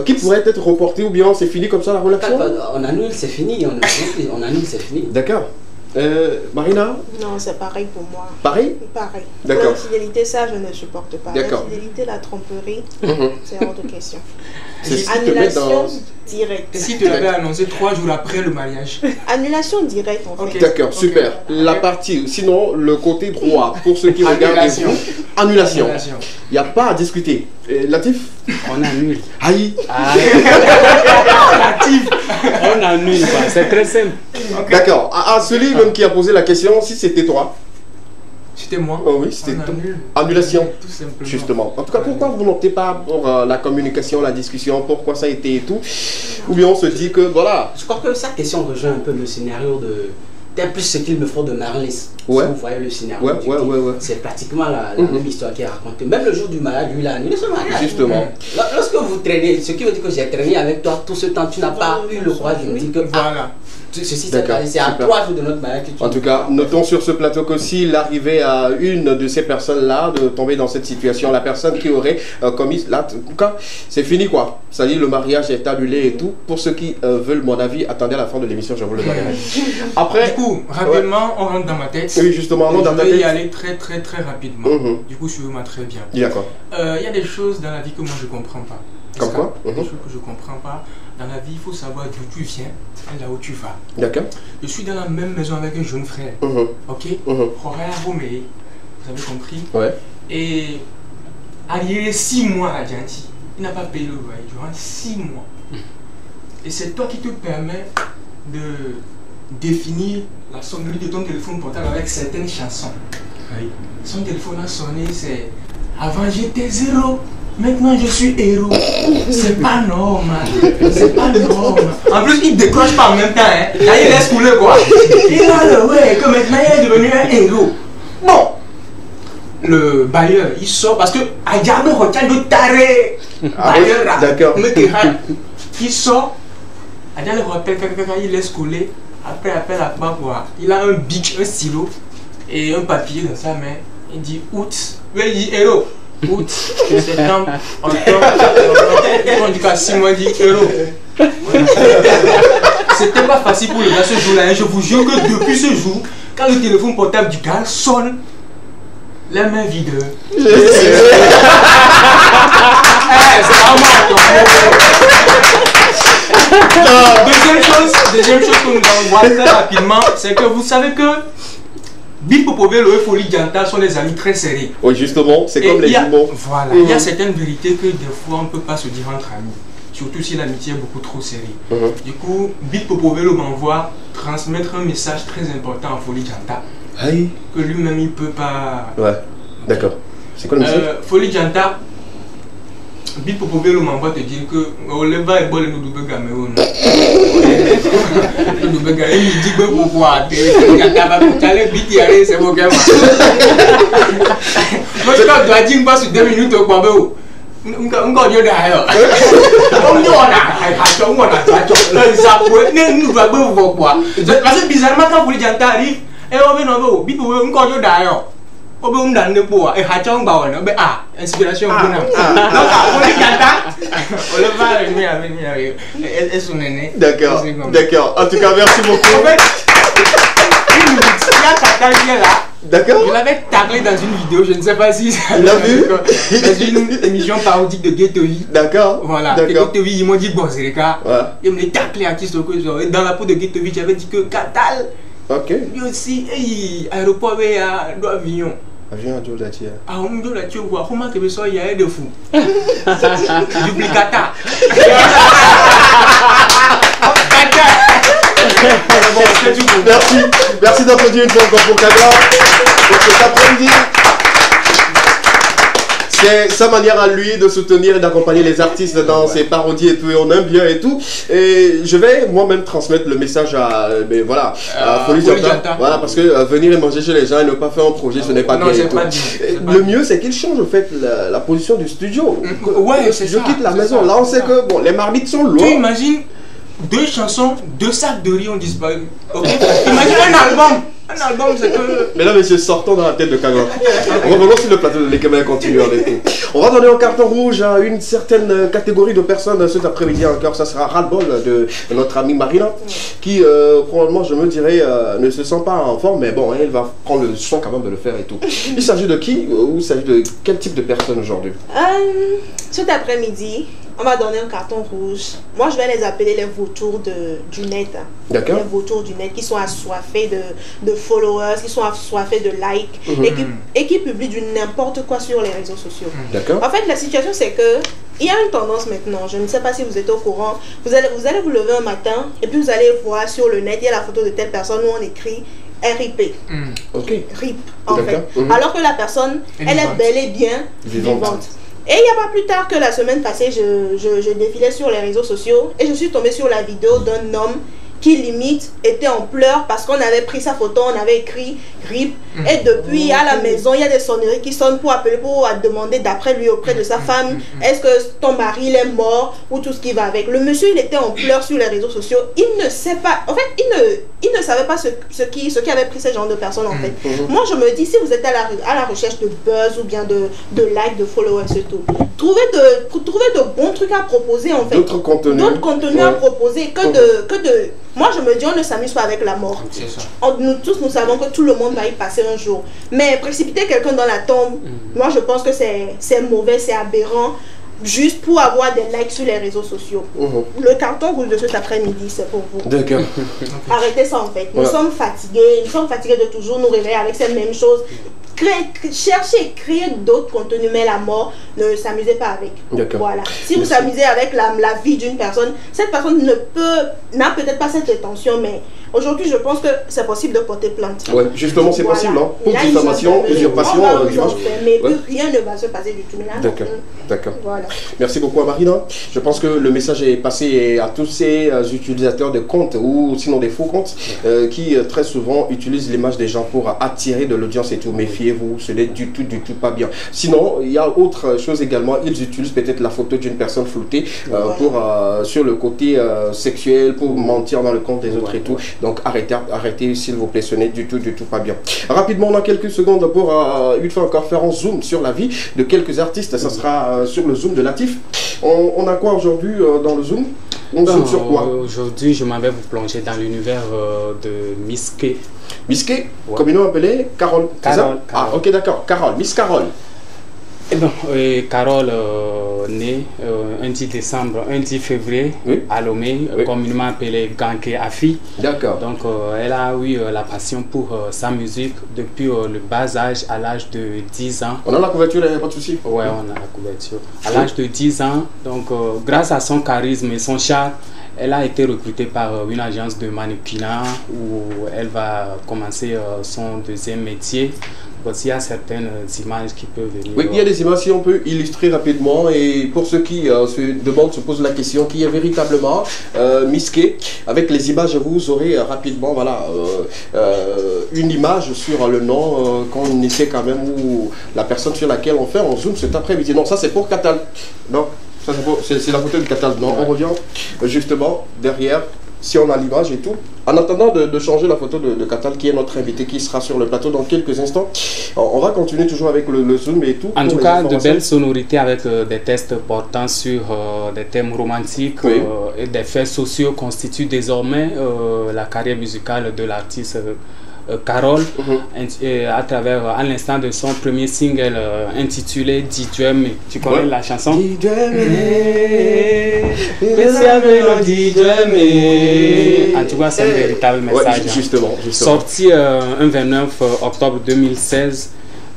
qui pourrait être reporté ou bien c'est fini comme ça la relation? On annule, c'est fini. On annule, c'est fini. D'accord. Marina? Non, c'est pareil pour moi. Pareil? Pareil. D'accord. L'infidélité, ça, je ne supporte pas. D'accord. L'infidélité, la tromperie, c'est hors de question. C'est ce qui te met dans... Annulation directe. Et si tu l'avais annoncé 3 jours après le mariage? Annulation directe, en fait. Ok. D'accord, super. Ok. La partie, sinon le côté droit, pour ceux qui regardent les Annulation. vous, annulation. Annulation. Il n'y a pas à discuter. Latif? On annule. Aïe. On annule, quoi. C'est très simple. D'accord. À celui même qui a posé la question, si c'était toi. C'était moi? Oh oui, c'était On toi. annule. Annulation. Tout simplement. Justement. En tout cas, pourquoi vous n'optez pas pour la communication, la discussion, pourquoi ça a été et tout? Ou bien on se dit que voilà. Je crois que sa question rejoint un peu le scénario de. Peut-être plus ce qu'il me faut de Marlis. Ouais. Si vous voyez le scénario. Ouais, ouais. C'est pratiquement la même histoire qui est racontée. Même le jour du mariage, lui, il a annulé ce mariage. Justement. Lorsque vous traînez, ce qui veut dire que j'ai traîné avec toi tout ce temps, tu n'as pas eu le courage de me dire que. Voilà. Ceci s'est D'accord, passé. C'est à super. 3 jours de notre mariage que tu. En tout cas, notons sur ce plateau que s'il arrivait à une de ces personnes-là de tomber dans cette situation, la personne qui aurait commis, là, en tout cas, c'est fini quoi. C'est-à-dire le mariage est annulé et tout. Pour ceux qui veulent mon avis, attendez à la fin de l'émission, je vous le donnerai. Après, Du coup, rapidement, on rentre dans ma tête. oui, justement, Et on dans je ta vais y tête. aller très rapidement. Mhm. Du coup, suivez-moi très bien. D'accord. Il y a des choses dans la vie que moi je comprends pas. Comme quoi? Des choses que je comprends pas. Dans la vie, il faut savoir d'où tu viens et là où tu vas. D'accord. Je suis dans la même maison avec un jeune frère. Mhm. Ok? Mhm. Horaire Romé, vous avez compris? Ouais. Et arrivé 6 mois à Djanti, il n'a pas payé le loyer durant 6 mois. Et c'est toi qui te permets de définir la sonnerie de ton téléphone portable avec certaines chansons. Oui. Son téléphone a sonné, c'est avant j'étais zéro, maintenant je suis héros. C'est pas normal. C'est pas normal. En plus, il décroche pas en même temps. Hein. Là, il laisse couler quoi. Il a le ouais, que maintenant il est devenu un héros. Bon. Le bailleur, il sort parce que Ayano retient de taré. Ah oui, Bailleur là. d'accord. Il sort. Ayano rappelle quelqu'un, il laisse couler. Après, appelle à quoi voir. Il a un bic, un stylo et un papier dans sa main. Il dit août. Oui, il dit héros. Août, septembre, octobre, on dit qu'à 6 mois, il dit héros. C'était pas facile pour le gars ce jour-là. Hein. Je vous jure que depuis ce jour, quand le téléphone portable du gars sonne, la main vide. C'est vraiment deuxième chose que nous allons voir très rapidement, c'est que vous savez que Bip Popové et Folie Dianta sont des amis très serrés. Oui, justement, c'est Et comme les il y a- jumeaux. Voilà, il y a certaines vérités que des fois on ne peut pas se dire entre amis. Surtout si l'amitié est beaucoup trop serrée. Du coup, Bip Popovelo m'envoie transmettre un message très important à Folie Dianta. Aïe. Que lui-même il peut pas. Ouais, d'accord. C'est quoi le message? Folie Dianta, Bit pour pouvoir le m'envoie te dire que on le va et bon le nous double Cameroun. Nous double Cameroun, il dit que pourquoi tu as bit y aller c'est mon gars. Moi je quand dois dire pas sur 2 minutes au quoi encore Dieu d'ailleurs. On a ça pour nous va quoi. Parce que bizarrement quand vous les gens arrivent et on vient on bit pour encore Dieu d'ailleurs. On peut me donner pour et hachon bawana be inspiration bonam donc on les canta on le va venir et son aîné d'accord en tout cas merci beaucoup en fait une minute il y a Tata qui est là d'accord je l'avais taclé dans une vidéo je ne sais pas si ça l'a vu dans une émission parodique de Ghetto-Vie d'accord voilà Ghetto-Vie ils m'ont dit bon c'est le cas ils me les taclé artiste et dans la peau de Ghetto-Vie j'avais dit que Katal ok lui aussi aéroport à l'avion. Avion à Djolatia. Ah, on me dit là, tu vois, comment que ça y a de fou. Duplicata. Merci d'applaudir une fois encore pour Kadra. Donc cet après-midi, c'est sa manière à lui de soutenir et d'accompagner les artistes dans ses parodies et tout, et on aime bien et tout. Et je vais moi-même transmettre le message à, à Folie Dianta. Voilà, parce que venir et manger chez les gens et ne pas faire un projet, ce n'est pas bien. Le mieux, c'est qu'il change en fait la position du studio. Ouais, c'est ça. Je quitte la maison. Là, on sait que bon, les marmites sont loin. Tu imagines 2 chansons, 2 sacs de riz ont disparu. Ok. Imagine un album. Un album, c'est que... Mesdames et messieurs, sortons dans la tête de Kagla. Revenons sur le plateau de l'équipe et continuons avec nous. On va donner un carton rouge à une certaine catégorie de personnes cet après-midi encore. Ça sera ras-le-bol de notre amie Marina, qui probablement, je me dirais, ne se sent pas en forme, mais bon, elle va prendre le soin quand même de le faire et tout. Il s'agit de qui ou il s'agit de quel type de personne aujourd'hui? Cet après-midi, on va donner un carton rouge. Moi, je vais les appeler les vautours du net. D'accord. Les vautours du net qui sont assoiffés de followers, qui sont assoiffés de likes et qui publient du n'importe quoi sur les réseaux sociaux. D'accord. En fait, la situation, c'est que il y a une tendance maintenant. Je ne sais pas si vous êtes au courant. Vous allez vous lever un matin et puis vous allez voir sur le net, il y a la photo de telle personne où on écrit RIP. Ok. RIP, en fait. Alors que la personne, elle est bel et bien vivante. Et il n'y a pas plus tard que la semaine passée, je défilais sur les réseaux sociaux et je suis tombée sur la vidéo d'un homme qui limite était en pleurs parce qu'on avait pris sa photo, on avait écrit RIP. Et depuis à la maison, il y a des sonneries qui sonnent pour appeler, pour demander d'après lui auprès de sa femme, est-ce que ton mari il est mort ou tout ce qui va avec. Le monsieur il était en pleurs sur les réseaux sociaux, il ne sait pas, en fait il ne savait pas ce qui avait pris ce genre de personnes en fait. Moi je me dis, si vous êtes à la recherche de buzz ou bien de likes, de followers et tout, trouvez de bons trucs à proposer en fait. D'autres contenus à proposer que de... Moi je me dis, on ne s'amuse pas avec la mort. Nous tous nous savons que tout le monde va y passer un jour. Mais précipiter quelqu'un dans la tombe, moi je pense que c'est mauvais, c'est aberrant. Juste pour avoir des likes sur les réseaux sociaux. Le carton rouge de cet après-midi, c'est pour vous. D'accord. Arrêtez ça en fait. Nous sommes fatigués de toujours nous réveiller avec ces mêmes choses. Cherchez, créer d'autres contenus, mais la mort, ne s'amusez pas avec. Voilà. Si vous s'amusez avec la vie d'une personne, cette personne n'a peut-être pas cette intention, mais aujourd'hui, je pense que c'est possible de porter plainte. Ouais, justement, c'est possible, hein. Pour diffamation, usurpation, mais rien ne va se passer du tout. D'accord. Voilà. Merci beaucoup à Marina. Je pense que le message est passé à tous ces utilisateurs de comptes ou sinon des faux comptes qui très souvent utilisent l'image des gens pour attirer de l'audience et tout. Méfiez-vous, ce n'est du tout pas bien. Sinon, il y a autre chose également. Ils utilisent peut-être la photo d'une personne floutée sur le côté sexuel pour mentir dans le compte des autres et tout. Donc arrêtez s'il vous plaît, ce n'est du tout pas bien. Rapidement, on a quelques secondes pour une fois encore faire un zoom sur la vie de quelques artistes. Ça sera sur le zoom de Latif. On a quoi aujourd'hui dans le zoom? On zoome sur quoi? Aujourd'hui, je m'en vais vous plonger dans l'univers de Miss K. Miss K, communément appelée Carole. Carole. Ah, ok, d'accord. Carole, Miss Carole. Eh bien, Carole, née un 10 décembre, un 10 février, à Lomé, communément appelée Ganké Afi. D'accord. Donc, elle a eu la passion pour sa musique depuis le bas âge, à l'âge de 10 ans. On a la couverture, il n'y a pas de souci. Oui, on a la couverture. À l'âge de 10 ans, donc, grâce à son charisme et son charme, elle a été recrutée par une agence de mannequinat où elle va commencer son deuxième métier. voici certaines images qui peuvent venir. Oui, il y a des images, si on peut illustrer rapidement, et pour ceux qui se posent la question, qui est véritablement Misqué, avec les images, vous aurez rapidement, voilà, une image sur le nom qu'on essaie quand même, ou la personne sur laquelle on fait, on zoom cet après-midi. Non, ça c'est pour Catal. Non, ça c'est la photo de Catal. Non, on revient justement derrière, si on a l'image et tout. En attendant de changer la photo de Catal, qui est notre invité, qui sera sur le plateau dans quelques instants, on va continuer toujours avec le zoom et tout. En tout cas, de belles sonorités avec des textes portant sur des thèmes romantiques et des faits sociaux constituent désormais la carrière musicale de l'artiste Carole, à travers, à l'instant de son premier single intitulé Didjeme. Tu connais la chanson? En tout cas, c'est un véritable message. Justement. Sorti un 29 octobre 2016,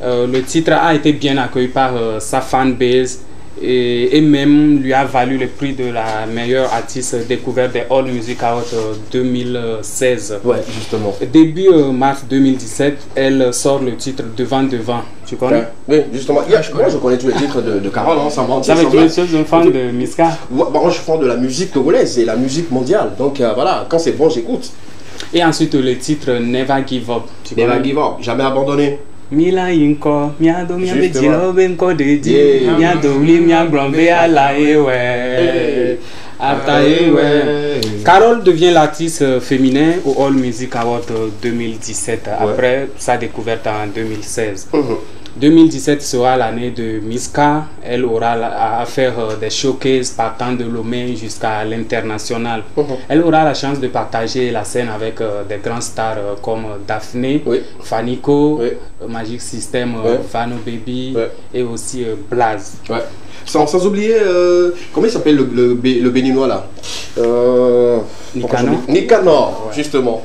le titre a été bien accueilli par sa fanbase et même lui a valu le prix de la meilleure artiste découverte des All Music Awards 2016. Ouais, justement. Début mars 2017, elle sort le titre Devant. Tu connais? Oui, justement. Moi, je connais tous les titres de Carole, hein, sans mentir. Ça veut dire que tu es un fan de Miska? Moi, je suis fan de la musique togolaise et la musique mondiale. Donc voilà, quand c'est bon, j'écoute. Et ensuite, le titre Never Give Up. Never Give Up, jamais abandonné. Mila inko, miado miabejilo benko deji, miado uli miagrombe alaewe. Carole devient l'artiste féminin au All Music Award 2017 après sa découverte en 2016. 2017 sera l'année de Miska. Elle aura à faire des showcases partant de Lomé jusqu'à l'international. Elle aura la chance de partager la scène avec des grands stars comme Daphné, Fanico, Magic System, Vano Baby et aussi Blaze. Sans oublier, comment il s'appelle le béninois là, Nicanor, justement.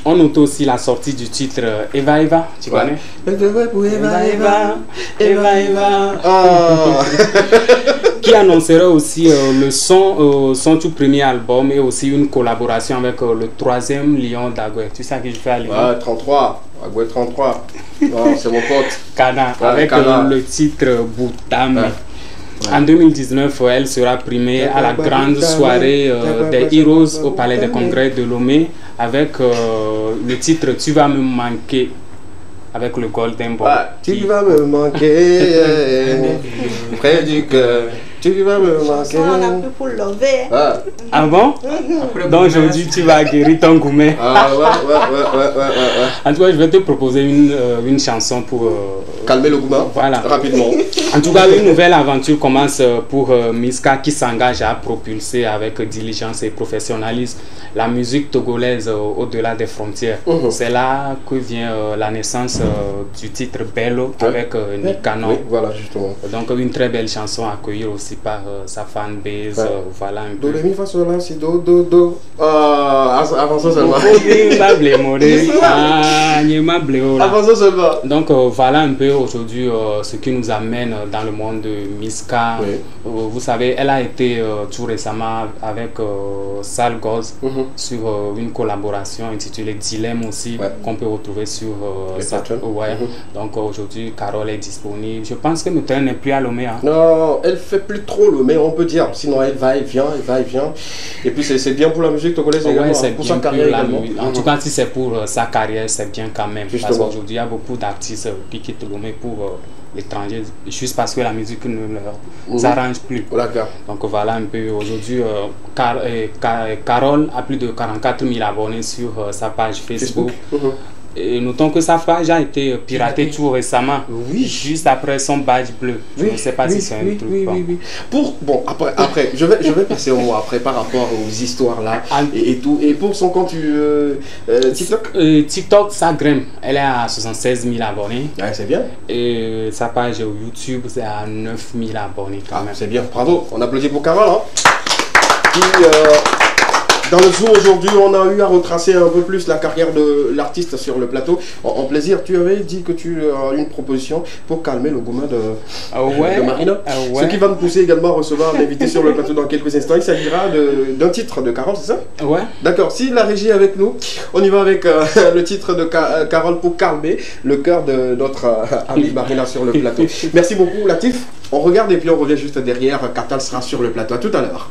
On note aussi la sortie du titre Eva Eva, tu connais? Eva. Qui annoncera aussi son tout premier album et aussi une collaboration avec le 3e Lion d'Agoué. Tu sais à qui je fais allusion? 33, Agoué 33. C'est mon pote. Kana, avec le titre Boutame. En 2019, elle sera primée à la grande soirée des Heroes au Palais des Congrès de Lomé avec le titre Tu vas me manquer avec le Golden Boy. Tu vas me manquer près du cœur. Tu vas me manquer. On a plus pour lever. Ah bon? Donc aujourd'hui tu vas guérir ton gourmet. En tout cas, je vais te proposer une chanson pour calmer le gourmet. Voilà. Rapidement. En tout cas, une nouvelle aventure commence pour Miska, qui s'engage à propulser avec diligence et professionnalisme la musique togolaise au-delà des frontières. C'est là que vient la naissance du titre Bello avec Nicanor. Voilà, justement. Donc une très belle chanson accueillie aussi par sa fanbase. Voilà un peu. Do, ré, mi, fa, sol, la, si, do, do, do. Avant ça seulement. Avant ça seulement. Donc voilà un peu aujourd'hui ce qui nous amène dans le monde de Miska. Vous savez, elle a été tout récemment avec Sal Goz sur une collaboration intitulée Dilemme aussi, qu'on peut retrouver sur Donc aujourd'hui, Carole est disponible. Je pense que notre n'est plus à Lomé. Hein. Non, elle fait plus trop Lomé, on peut dire. Sinon, elle va et vient. Et puis c'est bien pour la musique togolaise également. C'est pour sa carrière. En tout cas, si c'est pour sa carrière, c'est bien quand même. Justement. Parce qu'aujourd'hui, il y a beaucoup d'artistes qui quittent Lomé pour l'étranger, juste parce que la musique ne leur arrange plus. Donc voilà un peu. Aujourd'hui, Carole a plus de 44 000 abonnés sur sa page Facebook. Et notons que sa page a été piratée tout récemment, juste après son badge bleu. Je ne sais pas si c'est un truc. Après, je vais passer au mot après par rapport aux histoires là et tout. Et pour son compte TikTok TikTok, ça grimpe. Elle est à 76 000 abonnés. C'est bien. Et sa page YouTube, c'est à 9 000 abonnés quand même. C'est bien, bravo. On applaudit pour Carole. Qui Dans le zoo aujourd'hui, on a eu à retracer un peu plus la carrière de l'artiste sur le plateau. En plaisir, tu avais dit que tu as une proposition pour calmer le gourmet de Marina. Ce qui va nous pousser également à recevoir l'invité sur le plateau dans quelques instants. Il s'agira d'un titre de Carole, c'est ça? Ouais. D'accord, si la régie est avec nous, on y va avec le titre de Carole pour calmer le cœur de notre amie Marina sur le plateau. Merci beaucoup Latif. On regarde et puis on revient juste derrière. Katal sera sur le plateau. À tout à l'heure.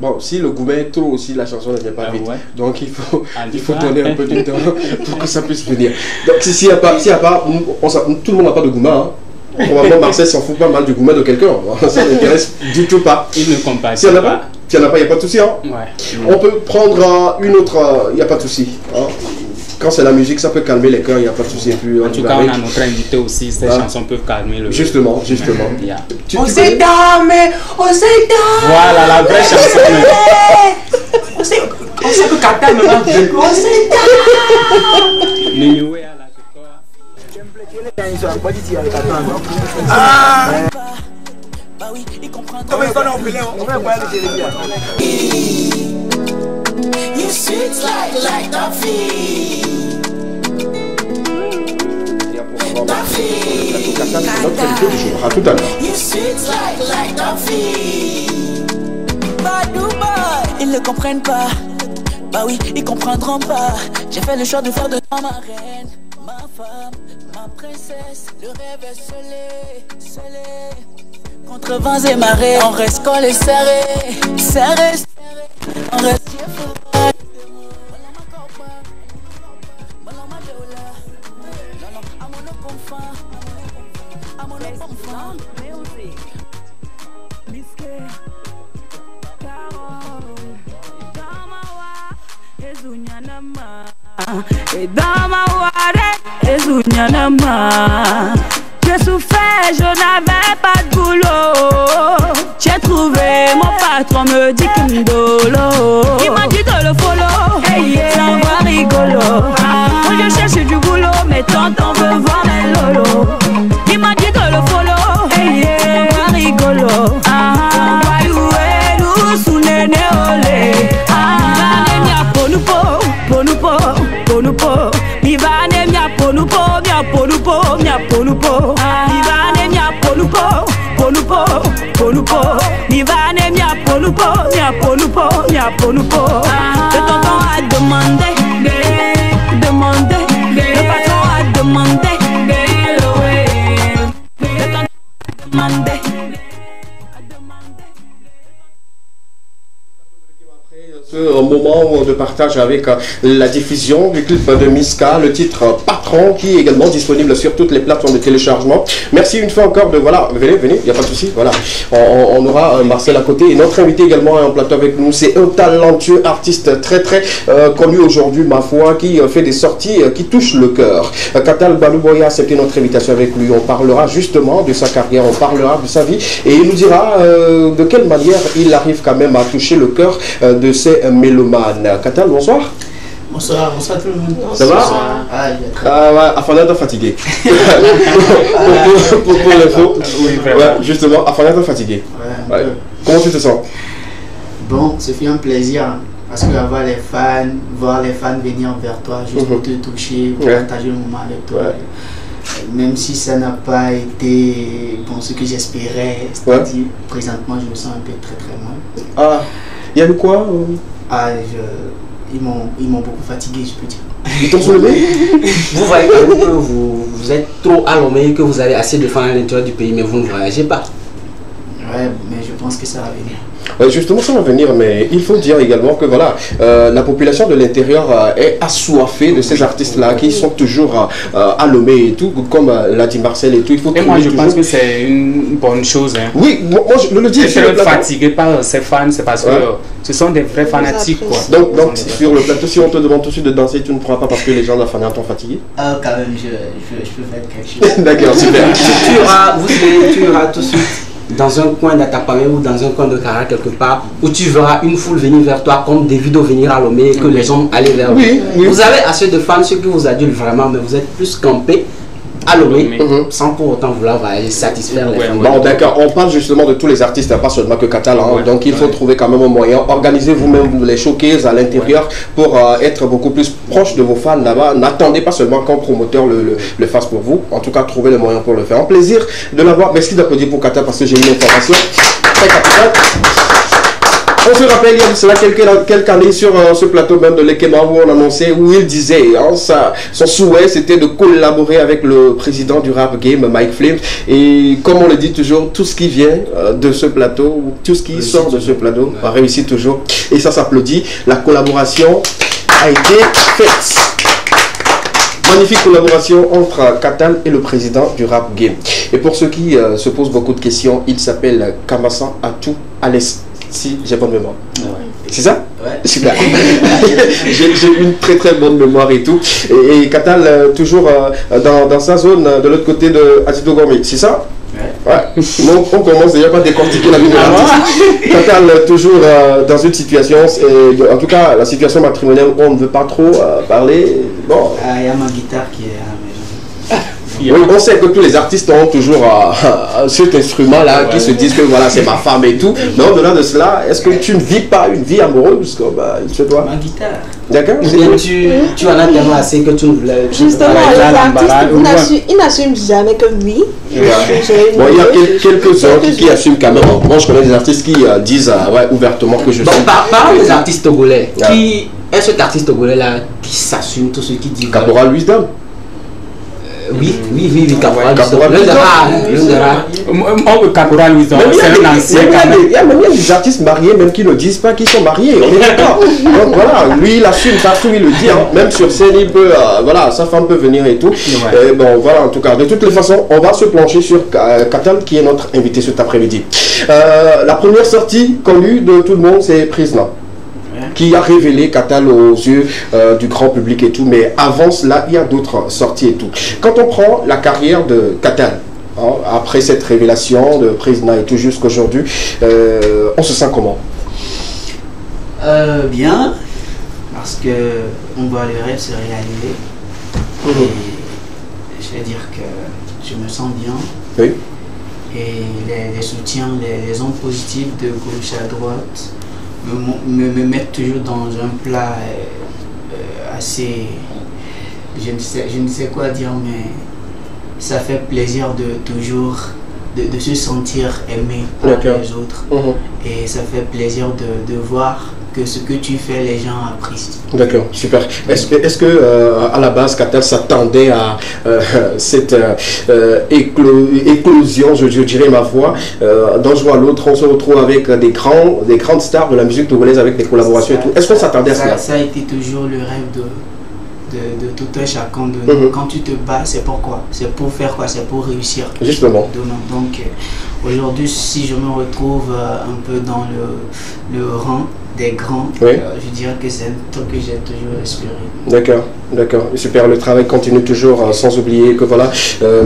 Bon, si le gourmet est trop aussi, la chanson ne vient pas vite. Donc il faut donner un peu de temps pour que ça puisse venir. Donc s'il n'y a pas, tout le monde n'a pas de gourmet. Hein. Probablement Marseille s'en fout pas mal du gourmet de quelqu'un. Ça n'intéresse du tout pas. Il ne compatit s'il n'y en a pas. S'il n'y en a pas, il n'y a pas de souci. Hein. On peut prendre une autre, il n'y a pas de souci. Hein. Quand c'est la musique, ça peut calmer les cœurs, il n'y a pas de souci. En tout cas, on a notre invité aussi, ces chansons peuvent calmer le... Justement. On s'est damé, Voilà, la vraie chanson. On sait que Katal me manque de on s'est damé. You sweet like Duffy. À tout à l'heure. You sweet like Duffy. Ils ne comprennent pas. Bah oui, ils comprendront pas. J'ai fait le choix de faire de toi ma reine, ma femme, ma princesse. Le rêve est scellé. Contre vents et marées, on reste collé serré. On reste j'ai souffert, je n'avais pas de boulot. J'ai trouvé mon patron, me dit qu'il me dolo. Il m'a dit de le follow, c'est un vrai rigolo. Moi je cherche du boulot, mais tonton veut voir mes lolos. Il m'a dit de le follow, c'est un vrai rigolo. Le tonton a demandé, le patron a demandé, le tonton a demandé. Ce moment de partage avec la diffusion du clip de Miska, le titre Patron, qui est également disponible sur toutes les plateformes de téléchargement. Merci une fois encore de... Voilà, venez, il n'y a pas de souci. Voilà. On aura Marcel à côté. Et notre invité également en plateau avec nous, c'est un talentueux artiste très connu aujourd'hui, ma foi, qui fait des sorties qui touchent le cœur. Katal Balouboya a accepté notre invitation avec lui. On parlera justement de sa carrière, on parlera de sa vie et il nous dira de quelle manière il arrive quand même à toucher le cœur de ses mélomanes. Katal, bonsoir. Bonsoir tout le monde. Ça va? Afin d'être fatigué. pour l'info. Ouais, justement, afin d'être fatigué. Ouais. Comment tu te sens? Bon, ce fut un plaisir. Parce que voir les fans venir vers toi, juste pour te toucher, pour partager le moment avec toi. Même si ça n'a pas été ce que j'espérais, c'est-à-dire présentement je me sens un peu très mal. Ah, il y a eu quoi? Ils m'ont beaucoup fatigué, je peux dire. Ils t'ont soulevé? Vous voyez que vous êtes trop allongé, que vous avez assez de fans à l'intérieur du pays, mais vous ne voyagez pas. Ouais, mais je pense que ça va venir. Justement, ça va venir, mais il faut dire également que voilà, la population de l'intérieur est assoiffée de ces artistes-là qui sont toujours allumés et tout, comme l'a dit Marcel et tout. Il faut et moi, je pense que c'est une bonne chose. Hein. Oui, moi je le dis. Être fatigué par ces fans, c'est parce que ce sont des vrais fanatiques. Quoi. Donc sur le plateau, si on te demande tout de suite de danser, tu ne pourras pas parce que les gens de la fan t'ont fatigué? Ah, quand même, je peux faire quelque chose. D'accord, super. tu auras tout de suite dans un coin d'Atapamé ou dans un coin de Kara quelque part où tu verras une foule venir vers toi comme Davido venir à Lomé, que les hommes allaient vers vous. Vous avez assez de fans, ce que vous adultes vraiment, mais vous êtes plus campés à Lomé, sans pour autant vouloir satisfaire les fans. Bon, d'accord, on parle justement de tous les artistes, pas seulement que Catalan, donc il faut trouver quand même un moyen. Organisez vous-même les showcases à l'intérieur pour être beaucoup plus proche de vos fans là-bas. N'attendez pas seulement qu'un promoteur le fasse pour vous. En tout cas, trouvez le moyen pour le faire. Un plaisir de l'avoir. Merci d'applaudir pour Catalan parce que j'ai eu l'information. Très capital. On se rappelle, il y a cela quelques années sur ce plateau même de l'Ekema où on annonçait, où il disait, son souhait c'était de collaborer avec le président du rap game, Mike Flames. Et comme on le dit toujours, tout ce qui vient de ce plateau, tout ce qui sort de ce plateau, réussit toujours. Et ça s'applaudit. La collaboration a été faite. Magnifique collaboration entre Katal et le président du rap game. Et pour ceux qui se posent beaucoup de questions, il s'appelle Kamasan Atou Alès. Si j'ai bonne mémoire. C'est ça? Ouais. Super. J'ai une très bonne mémoire et tout. Et Katal, toujours dans sa zone, de l'autre côté de Adito Gourmet. C'est ça? Ouais. Donc on commence déjà par décortiquer la vie de l'artiste. Katal, toujours dans une situation, en tout cas la situation matrimoniale où on ne veut pas trop parler. Bon. Il y a ma guitare qui est à la maison. Oui, on sait que tous les artistes ont toujours cet instrument-là qui se disent que voilà, c'est ma femme et tout. Mais au-delà de cela, est-ce que tu ne vis pas une vie amoureuse comme chez toi? Ma guitare. D'accord. Tu en as tellement assez que tu ne voulais. Justement, les artistes, ils n'assument jamais que oui. Bon, il y a quelques autres qui assument quand même. Moi, je connais des artistes qui disent ouvertement que je suis. Bon, parlons des artistes togolais. Qui est cet artiste togolais-là qui s'assume tout ce qu'il dit? Caporal Louis Dame. Oui, Caporal Louis, c'est un ancien. Il y a même des artistes mariés même qui ne disent pas qu'ils sont mariés. On est d'accord. Donc voilà, lui il assume partout, il le dit. Même sur scène, il peut, voilà, sa femme peut venir et tout. Et bon, voilà, en tout cas, de toutes les façons, on va se plancher sur Katal qui est notre invité cet après-midi. La première sortie connue de tout le monde, c'est Prisna, qui a révélé Katal aux yeux du grand public et tout. Mais avant cela, il y a d'autres sorties et tout. Quand on prend la carrière de Katal, après cette révélation de Prisna et tout jusqu'aujourd'hui, on se sent comment? Bien, parce que on voit le rêve se réaliser. Et je vais dire que je me sens bien. Oui. Et les soutiens, les ondes positives de gauche à droite me mettent toujours dans un plat assez, je ne sais quoi dire, mais ça fait plaisir de toujours de se sentir aimé par les autres. Et ça fait plaisir de voir que ce que tu fais, les gens apprécient. D'accord, super. Est-ce que à la base, Katal s'attendait à cette éclosion, je dirais ma foi, d'un jour à l'autre, on se retrouve avec des grandes stars de la musique togolaise avec des collaborations et tout. Est-ce qu'on s'attendait à cela? Ça a été toujours le rêve de tout un chacun de nous. Quand tu te bats, c'est pourquoi? C'est pour faire quoi? C'est pour réussir. Justement. Donc aujourd'hui, si je me retrouve un peu dans le rang des grands, je dirais que c'est un truc que j'ai toujours espéré. D'accord, super. Le travail continue toujours, sans oublier que voilà,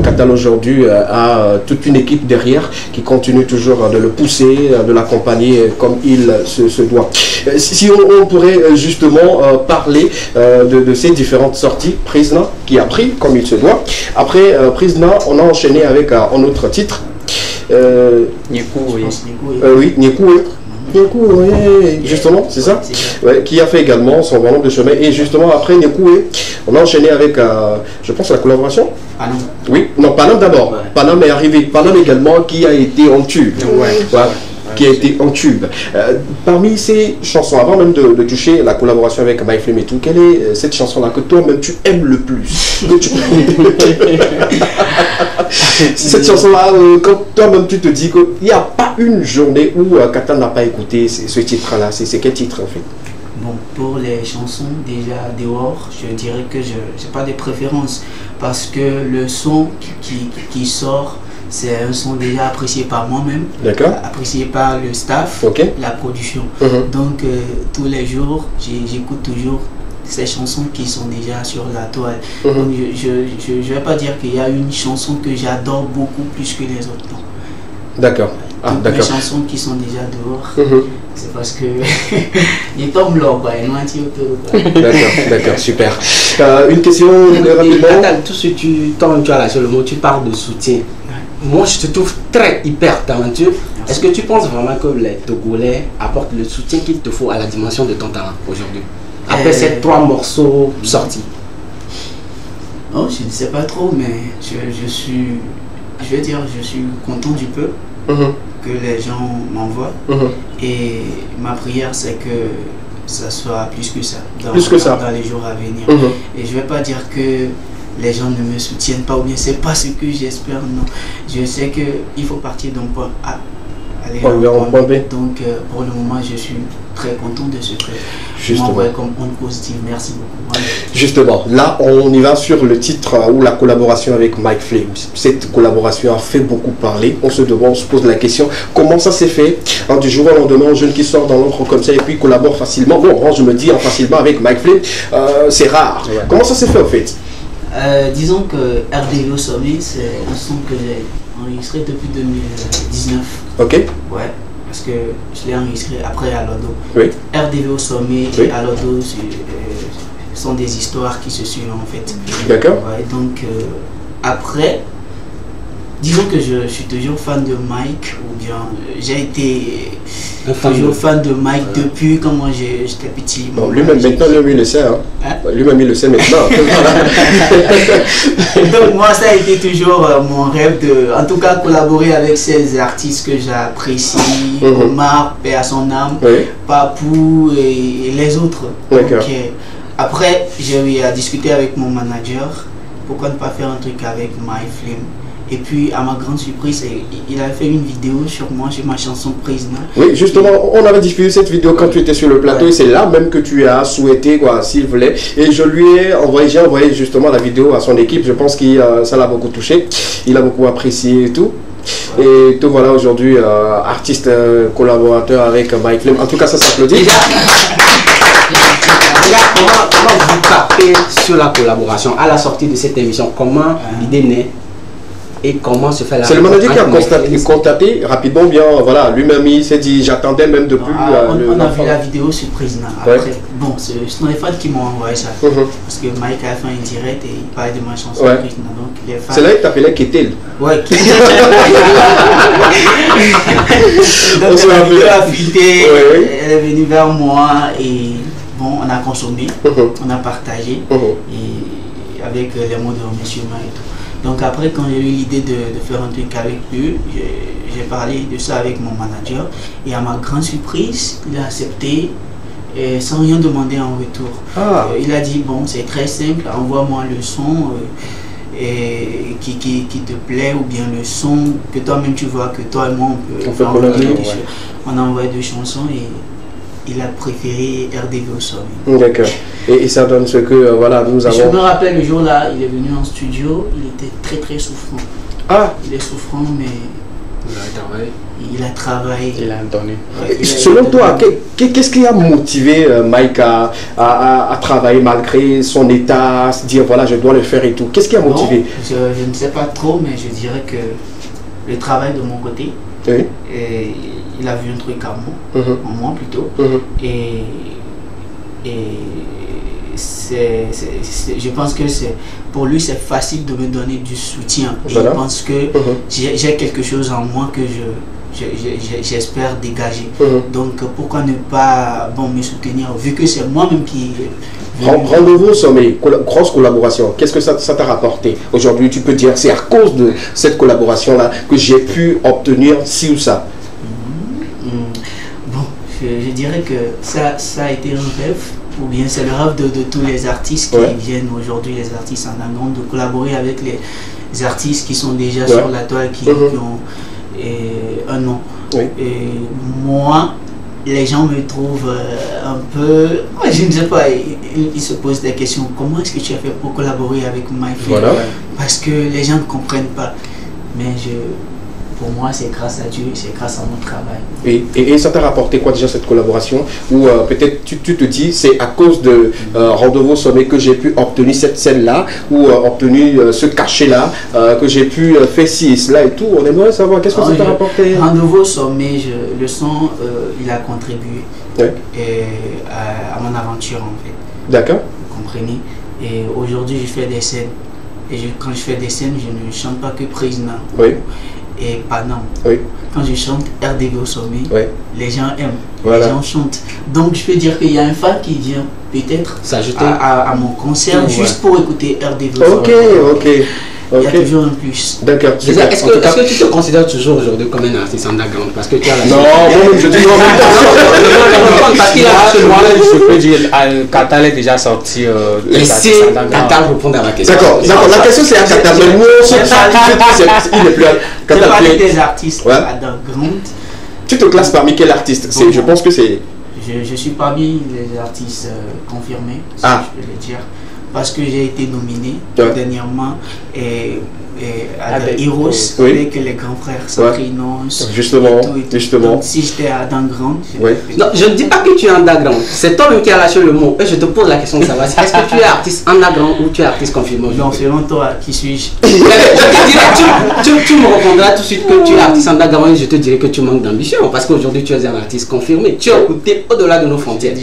Katal aujourd'hui a toute une équipe derrière qui continue toujours de le pousser, de l'accompagner comme il se doit. Si on pourrait justement parler de ces différentes sorties, Prisna qui a pris comme il se doit. Après Prisna, on a enchaîné avec un autre titre. Oui, Nyekoué, justement, c'est ça, qui a fait également son bon nombre de chemins. Et justement, après Nyekoué, on a enchaîné avec, je pense, la collaboration. Panam. Oui, non, Panam d'abord. Ouais. Panam est arrivé. Panam également, qui a été en tube. Qui a été en tube. Parmi ces chansons, avant même de toucher la collaboration avec My Flame et tout, quelle est cette chanson-là que toi-même tu aimes le plus? Cette chanson-là, quand toi-même tu te dis qu'il n'y a pas une journée où Katal n'a pas écouté ce titre-là, c'est quel titre en fait? Bon, pour les chansons déjà dehors, je dirais que je n'ai pas de préférence parce que le son qui sort, c'est un son déjà apprécié par moi-même, apprécié par le staff, la production. Donc tous les jours, j'écoute toujours ces chansons qui sont déjà sur la toile. Donc je ne vais pas dire qu'il y a une chanson que j'adore beaucoup plus que les autres. D'accord. Les chansons qui sont déjà dehors, c'est parce que ils tombent là, quoi, ils n'ont autour. D'accord, super. Une question rapidement. Attends, tout ce que tu as lâché le mot, tu parles de soutien. Moi, je te trouve très hyper talentueux. Est-ce que tu penses vraiment que les Togolais apportent le soutien qu'il te faut à la dimension de ton talent aujourd'hui? Après ces 3 morceaux sortis. Oh, je ne sais pas trop, mais je suis content du peu que les gens m'envoient. Et ma prière, c'est que ça soit plus que ça dans les jours à venir. Et je ne vais pas dire que les gens ne me soutiennent pas ou bien c'est pas ce que j'espère, non. Je sais qu'il faut partir d'un point A, aller à un point B. Donc pour le moment, je suis très content de ce que m'envoie comme onde positive. Merci beaucoup. Justement, là on y va sur le titre ou la collaboration avec Mike Flame. Cette collaboration a fait beaucoup parler. On se pose la question, comment ça s'est fait du jour au lendemain, un jeune qui sort dans l'ombre comme ça et puis collabore facilement. Bon, moi, je me dis facilement avec Mike Flame, c'est rare. Comment ça s'est fait en fait? Disons que RDV au sommet, c'est un son que j'ai enregistré depuis 2019. Ok. Ouais, parce que je l'ai enregistré après Alodo. Oui. RDV au sommet et Alodo sont des histoires qui se suivent en fait. D'accord. Ouais, donc après, disons que je suis toujours fan de Mike, ou bien j'ai été toujours fan de Mike depuis quand moi j'étais petit. Bon, lui-même maintenant, lui il le sait. Hein? Lui-même il le sait maintenant. Donc moi ça a été toujours mon rêve de, en tout cas, collaborer avec ces artistes que j'apprécie, Omar, paix à son âme, Papou et les autres. Donc, après j'ai eu à discuter avec mon manager, pourquoi ne pas faire un truc avec My Flame. Et puis, à ma grande surprise, il a fait une vidéo sur moi, sur ma chanson Prisoner. Oui, justement, on avait diffusé cette vidéo quand tu étais sur le plateau et c'est là même que tu as souhaité, s'il voulait. Et je lui ai envoyé, justement la vidéo à son équipe. Je pense que ça l'a beaucoup touché. Il a beaucoup apprécié et tout. Et tout, voilà, aujourd'hui, artiste collaborateur avec Mike Flame. En tout cas, ça s'applaudit. Comment vous partez sur la collaboration à la sortie de cette émission? Comment l'idée naît? Et comment se fait la... C'est le manager qui a constaté rapidement, bien, voilà, lui-même il s'est dit, j'attendais même depuis... on a vu la vidéo sur Prisoner. Après, bon, ce sont les fans qui m'ont envoyé ça. Parce que Mike a fait un direct et il parlait de ma chanson Prisoner. Donc les fans... C'est là qu'il t'appelait Ketel. Ouais, Ketel. Donc la vidéo a fuité, elle est venue vers moi et bon, on a consommé, on a partagé et avec les mots de Monsieur Ma et tout. Donc après, quand j'ai eu l'idée de faire un truc avec eux, j'ai parlé de ça avec mon manager et à ma grande surprise, il a accepté sans rien demander en retour. Il a dit, bon, c'est très simple, envoie-moi le son qui te plaît ou bien le son que toi-même tu vois que toi et moi on peut envoyer. On a envoyé 2 chansons et il a préféré RDV au sommet. D'accord. Et ça donne ce que voilà, nous avons... Je me rappelle le jour-là, il est venu en studio, il était très très souffrant. Il est souffrant, mais il a travaillé. Il a donné. Selon toi, qu'est-ce qui a motivé Mike à travailler malgré son état, se dire voilà, je dois le faire et tout? Qu'est-ce qui a motivé? Je ne sais pas trop, mais je dirais que le travail de mon côté, et il a vu un truc en moi plutôt, et je pense que pour lui c'est facile de me donner du soutien. Je pense que j'ai quelque chose en moi que j'espère dégager. Donc pourquoi ne pas me soutenir vu que c'est moi-même qui... Rendez-vous au sommet, grosse collaboration, qu'est-ce que ça t'a rapporté? Aujourd'hui tu peux dire c'est à cause de cette collaboration-là que j'ai pu obtenir ci ou ça. Bon, je dirais que ça a été un rêve, ou bien c'est le rêve de tous les artistes qui viennent aujourd'hui, les artistes en Angola, de collaborer avec les artistes qui sont déjà sur la toile, qui ont un nom. Et moi, les gens me trouvent un peu, je ne sais pas, ils se posent des questions, comment est-ce que tu as fait pour collaborer avec My Flame? Parce que les gens ne comprennent pas, mais pour moi, c'est grâce à Dieu, c'est grâce à mon travail. Et ça t'a rapporté quoi déjà cette collaboration? Ou peut-être tu te dis, c'est à cause de Rendez-vous au sommet que j'ai pu obtenir cette scène-là, ou obtenir ce cachet-là, que j'ai pu faire ci, cela et tout. On aimerait savoir, qu'est-ce que ça t'a rapporté? Rendez-vous au sommet, le son, il a contribué à mon aventure en fait. D'accord. Vous comprenez? Et aujourd'hui, je fais des scènes. Et quand je fais des scènes, je ne chante pas que Président et Panam. Quand je chante RDV au sommet, les gens aiment, les gens chantent. Donc je peux dire qu'il y a un fan qui vient peut-être s'ajouter à mon concert juste pour écouter RDV au sommet. Il y a toujours un plus. D'accord. Est-ce que tu te considères toujours aujourd'hui comme un artiste underground? Parce que tu as la... Non, je dis non. Parce qu'il a... Moi, je peux dire, Katal est déjà sorti. Laissez Katal répondre à la question. D'accord. La question c'est à Katal. Mais moi, il n'est plus à Katal. Tu parles des artistes underground. Tu te classes parmi quel artiste? Je pense que c'est... Je suis parmi les artistes confirmés, si je peux le dire. Parce que j'ai été nominé dernièrement à des Heroes avec les grands frères Sacrinos. Justement. Donc si j'étais underground. Non, je ne dis pas que tu es underground. C'est toi-même qui as lâché le mot. Et je te pose la question de savoir, est-ce que tu es artiste underground ou tu es artiste confirmé? Non, selon toi, qui suis-je? Tu me répondras tout de suite que tu es artiste underground et je te dirai que tu manques d'ambition. Parce qu'aujourd'hui, tu es un artiste confirmé. Tu as écouté au-delà de nos frontières.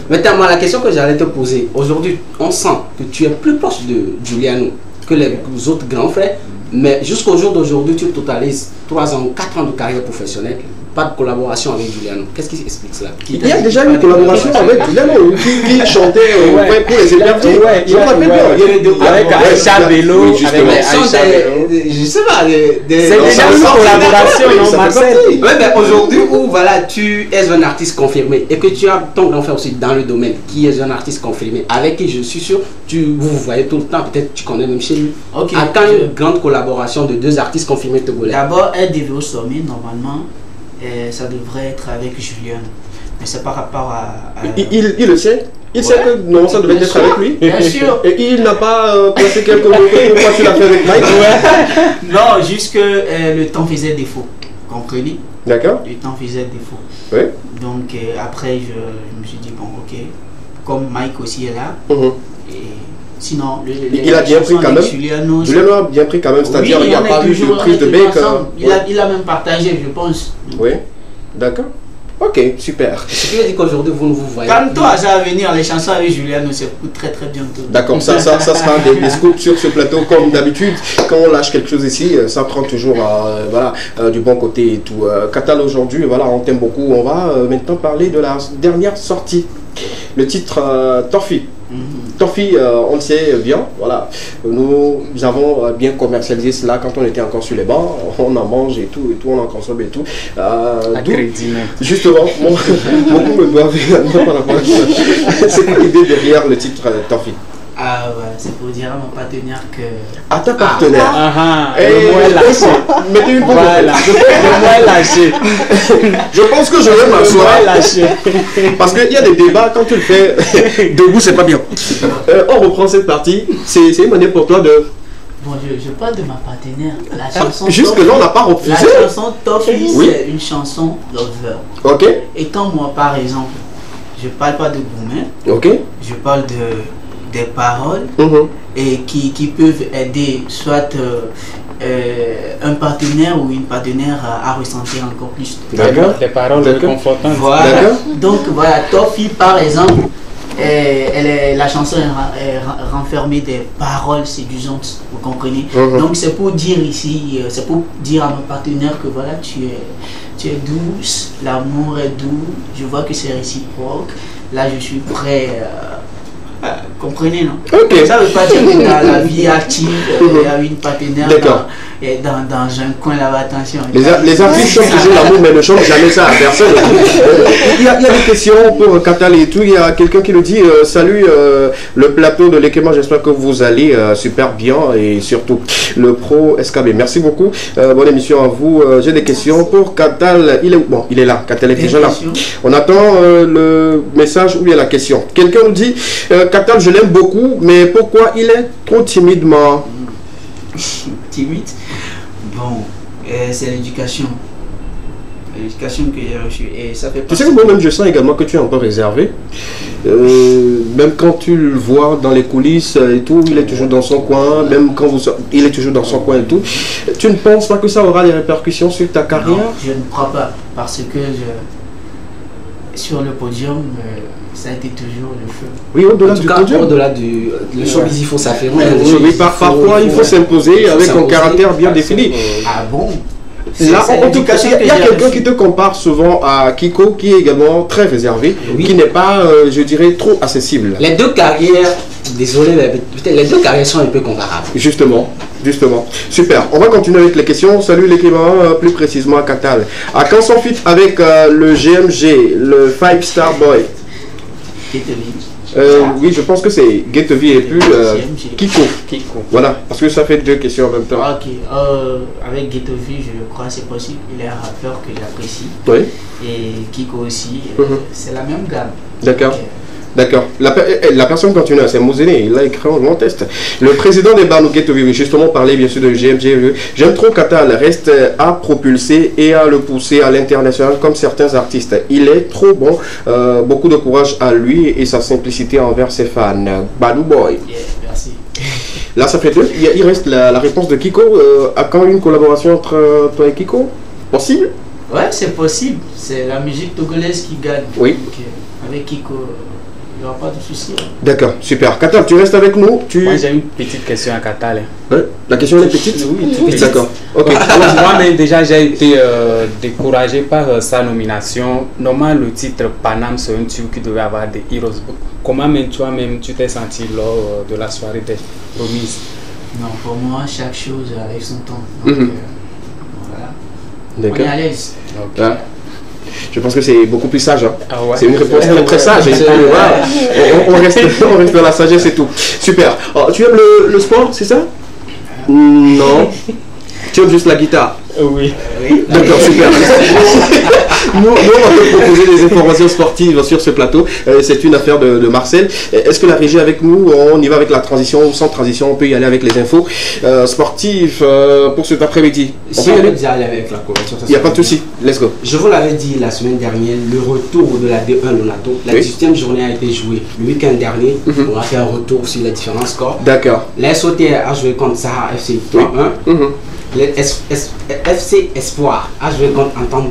Maintenant, moi, la question que j'allais te poser, aujourd'hui, on sent que tu es plus proche de Juliano que les autres grands frères, mais jusqu'au jour d'aujourd'hui, tu totalises 3 ans, 4 ans de carrière professionnelle, pas de collaboration avec Juliano. Qu'est-ce qui explique cela? Il y a déjà une collaboration avec Juliano qui chantait pour les hébergés. Avec Aïcha Bello, je sais pas, c'est déjà une collaboration, non, Marcel? Oui, mais aujourd'hui où voilà, tu es un artiste confirmé et que tu as ton grand frère aussi dans le domaine qui est un artiste confirmé, avec qui je suis sûr, vous voyez tout le temps, peut-être tu connais même chez lui. À quand une grande collaboration de 2 artistes confirmés togolais? D'abord, RDV au sommet, normalement, ça devrait être avec Julien. Mais c'est par rapport à... Il le sait? Il sait que non, ça devait être avec lui? Bien sûr. Et il n'a pas placé quelques mots. Pourquoi tu l'as fait avec Mike? Non, juste que le temps faisait défaut. Comprenez? D'accord. Le temps faisait défaut. Oui. Donc après, je me suis dit, bon, ok. Comme Mike aussi est là. Et sinon, il a bien pris quand même. Juliano a bien pris quand même. C'est-à-dire, il n'y a pas eu de prise de bec. Il a même partagé, je pense. Oui. D'accord. Ok, super. Ce qui veut dire qu'aujourd'hui, vous ne vous voyez pas. Calme-toi, ça va venir, les chansons avec Juliano, ça coûte très très bientôt. D'accord, ça sera des scoops sur ce plateau comme d'habitude. Quand on lâche quelque chose ici, ça prend toujours du bon côté et tout. Katal aujourd'hui, voilà, on t'aime beaucoup. On va maintenant parler de la dernière sortie. Le titre Tofi. Tofi, on le sait bien, voilà. Nous avons bien commercialisé cela quand on était encore sur les bancs. On en mange et tout, on en consomme et tout. Justement, beaucoup me doivent également par rapport à ça. C'est quoi l'idée derrière le titre Tofi? Ah ouais, c'est pour dire à mon partenaire que... À ta partenaire. Le mot est lâché. Mettez une voilà. Le mot est lâché. Je pense que je vais m'asseoir. Parce qu'il y a des débats, quand tu le fais debout, c'est pas bien. On reprend cette partie. C'est une manière pour toi de... Bon, je parle de ma partenaire. La chanson jusque-là, on n'a pas refusé. La chanson Tofi, c'est une chanson lover. Ok. Et quand moi, par exemple, je parle pas de Goumen. Ok. Je parle des paroles et qui peuvent aider soit un partenaire ou une partenaire à ressentir encore plus. D'accord. Les paroles réconfortantes. Voilà. Donc voilà, Tofi par exemple, la chanson est renfermée des paroles séduisantes, vous comprenez? Donc c'est pour dire ici, c'est pour dire à mon partenaire que voilà, tu es douce, l'amour est doux, je vois que c'est réciproque, là je suis prêt. Comprenez, non? Ça ne veut pas dire que dans la vie active, il y a une partenaire dans un coin là-bas, attention. Les artistes chantent toujours l'amour, mais ne chantent jamais ça à personne. Il y a des questions pour Katal et tout. Il y a quelqu'un qui nous dit salut le plateau de l'Ekema, j'espère que vous allez super bien et surtout le pro SKB. Merci beaucoup. Bonne émission à vous. J'ai des questions pour Katal. Il est là. Katal est déjà là. On attend le message ou bien la question. Quelqu'un nous dit Katal, je l'aime beaucoup, mais pourquoi il est trop timidement? Timide? Bon, c'est l'éducation. L'éducation que j'ai reçue. Et ça fait tu sais que moi-même, je sens également que tu es un peu réservé. Même quand tu le vois dans les coulisses et tout, il est toujours dans son coin. Même quand il est toujours dans son coin et tout. Tu ne penses pas que ça aura des répercussions sur ta carrière? Non, je ne crois pas. Parce que sur le podium, ça a été toujours le feu. Oui, au-delà du podium. Au-delà du showbiz, il faut s'affirmer. Oui, parfois il faut s'imposer avec un caractère bien défini. Ah bon? Là, en tout cas, il y a quelqu'un qui te compare souvent à Kiko, qui est également très réservé, qui n'est pas, je dirais, trop accessible. Les deux carrières, désolé, mais peut-être les deux carrières sont un peu comparables. Justement. Super. On va continuer avec les questions. Salut les Clément, plus précisément à Katal. À quand son feat avec le GMG, le 5-Star Boy? Oui, je pense que c'est Getovi et plus Kiko. Voilà, parce que ça fait deux questions en même temps. Ok, avec Getovi, je crois que c'est possible. Il est un rappeur que j'apprécie. Oui. Et Kiko aussi, c'est la même gamme. D'accord. D'accord. La personne continue, c'est Mouzéné, il a écrit en long test. Le président des Barnou Getovi, justement, parlait bien sûr de GMG. J'aime trop Katal, reste à propulser et à le pousser à l'international comme certains artistes. Il est trop bon, beaucoup de courage à lui et sa simplicité envers ses fans. Badou Boy. Yeah, merci. Là, ça fait deux. Il reste la réponse de Kiko. À quand une collaboration entre toi et Kiko? Possible? Ouais, c'est possible. C'est la musique togolaise qui gagne. Oui. Donc, avec Kiko, il n'y aura pas de souci. D'accord, super. Katal, tu restes avec nous. Moi, j'ai une petite question à Katal. La question est petite? Oui, toute petite. D'accord. Ok. Moi-même, déjà, j'ai été découragé par sa nomination. Normalement, le titre Panam, c'est un tube qui devait avoir des Heroes. Comment même toi-même tu t'es senti lors de la soirée des remises? Non, pour moi, chaque chose avec son temps. Donc, voilà. D'accord. On est à l'aise. Okay. Ah. Je pense que c'est beaucoup plus sage. Hein. Ah ouais. C'est une réponse très très sage. On reste dans la sagesse et tout. Super. Alors, tu aimes le sport, c'est ça? Non. Tu aimes juste la guitare? Oui. D'accord, super. Nous, on va te proposer des informations sportives sur ce plateau. C'est une affaire de Marcel. Est-ce que la régie avec nous, on y va avec la transition ou sans transition? On peut y aller avec les infos sportives pour cet après-midi. On peut y aller avec la couverture. Il n'y a pas de souci. Let's go. Je vous l'avais dit la semaine dernière, le retour de la D1 Lonato. La 18e journée a été jouée le week-end dernier. On a fait un retour sur les différents scores. D'accord. La SOTR a joué contre Sahara FC 3-1. Le FC Espoir a joué contre Entente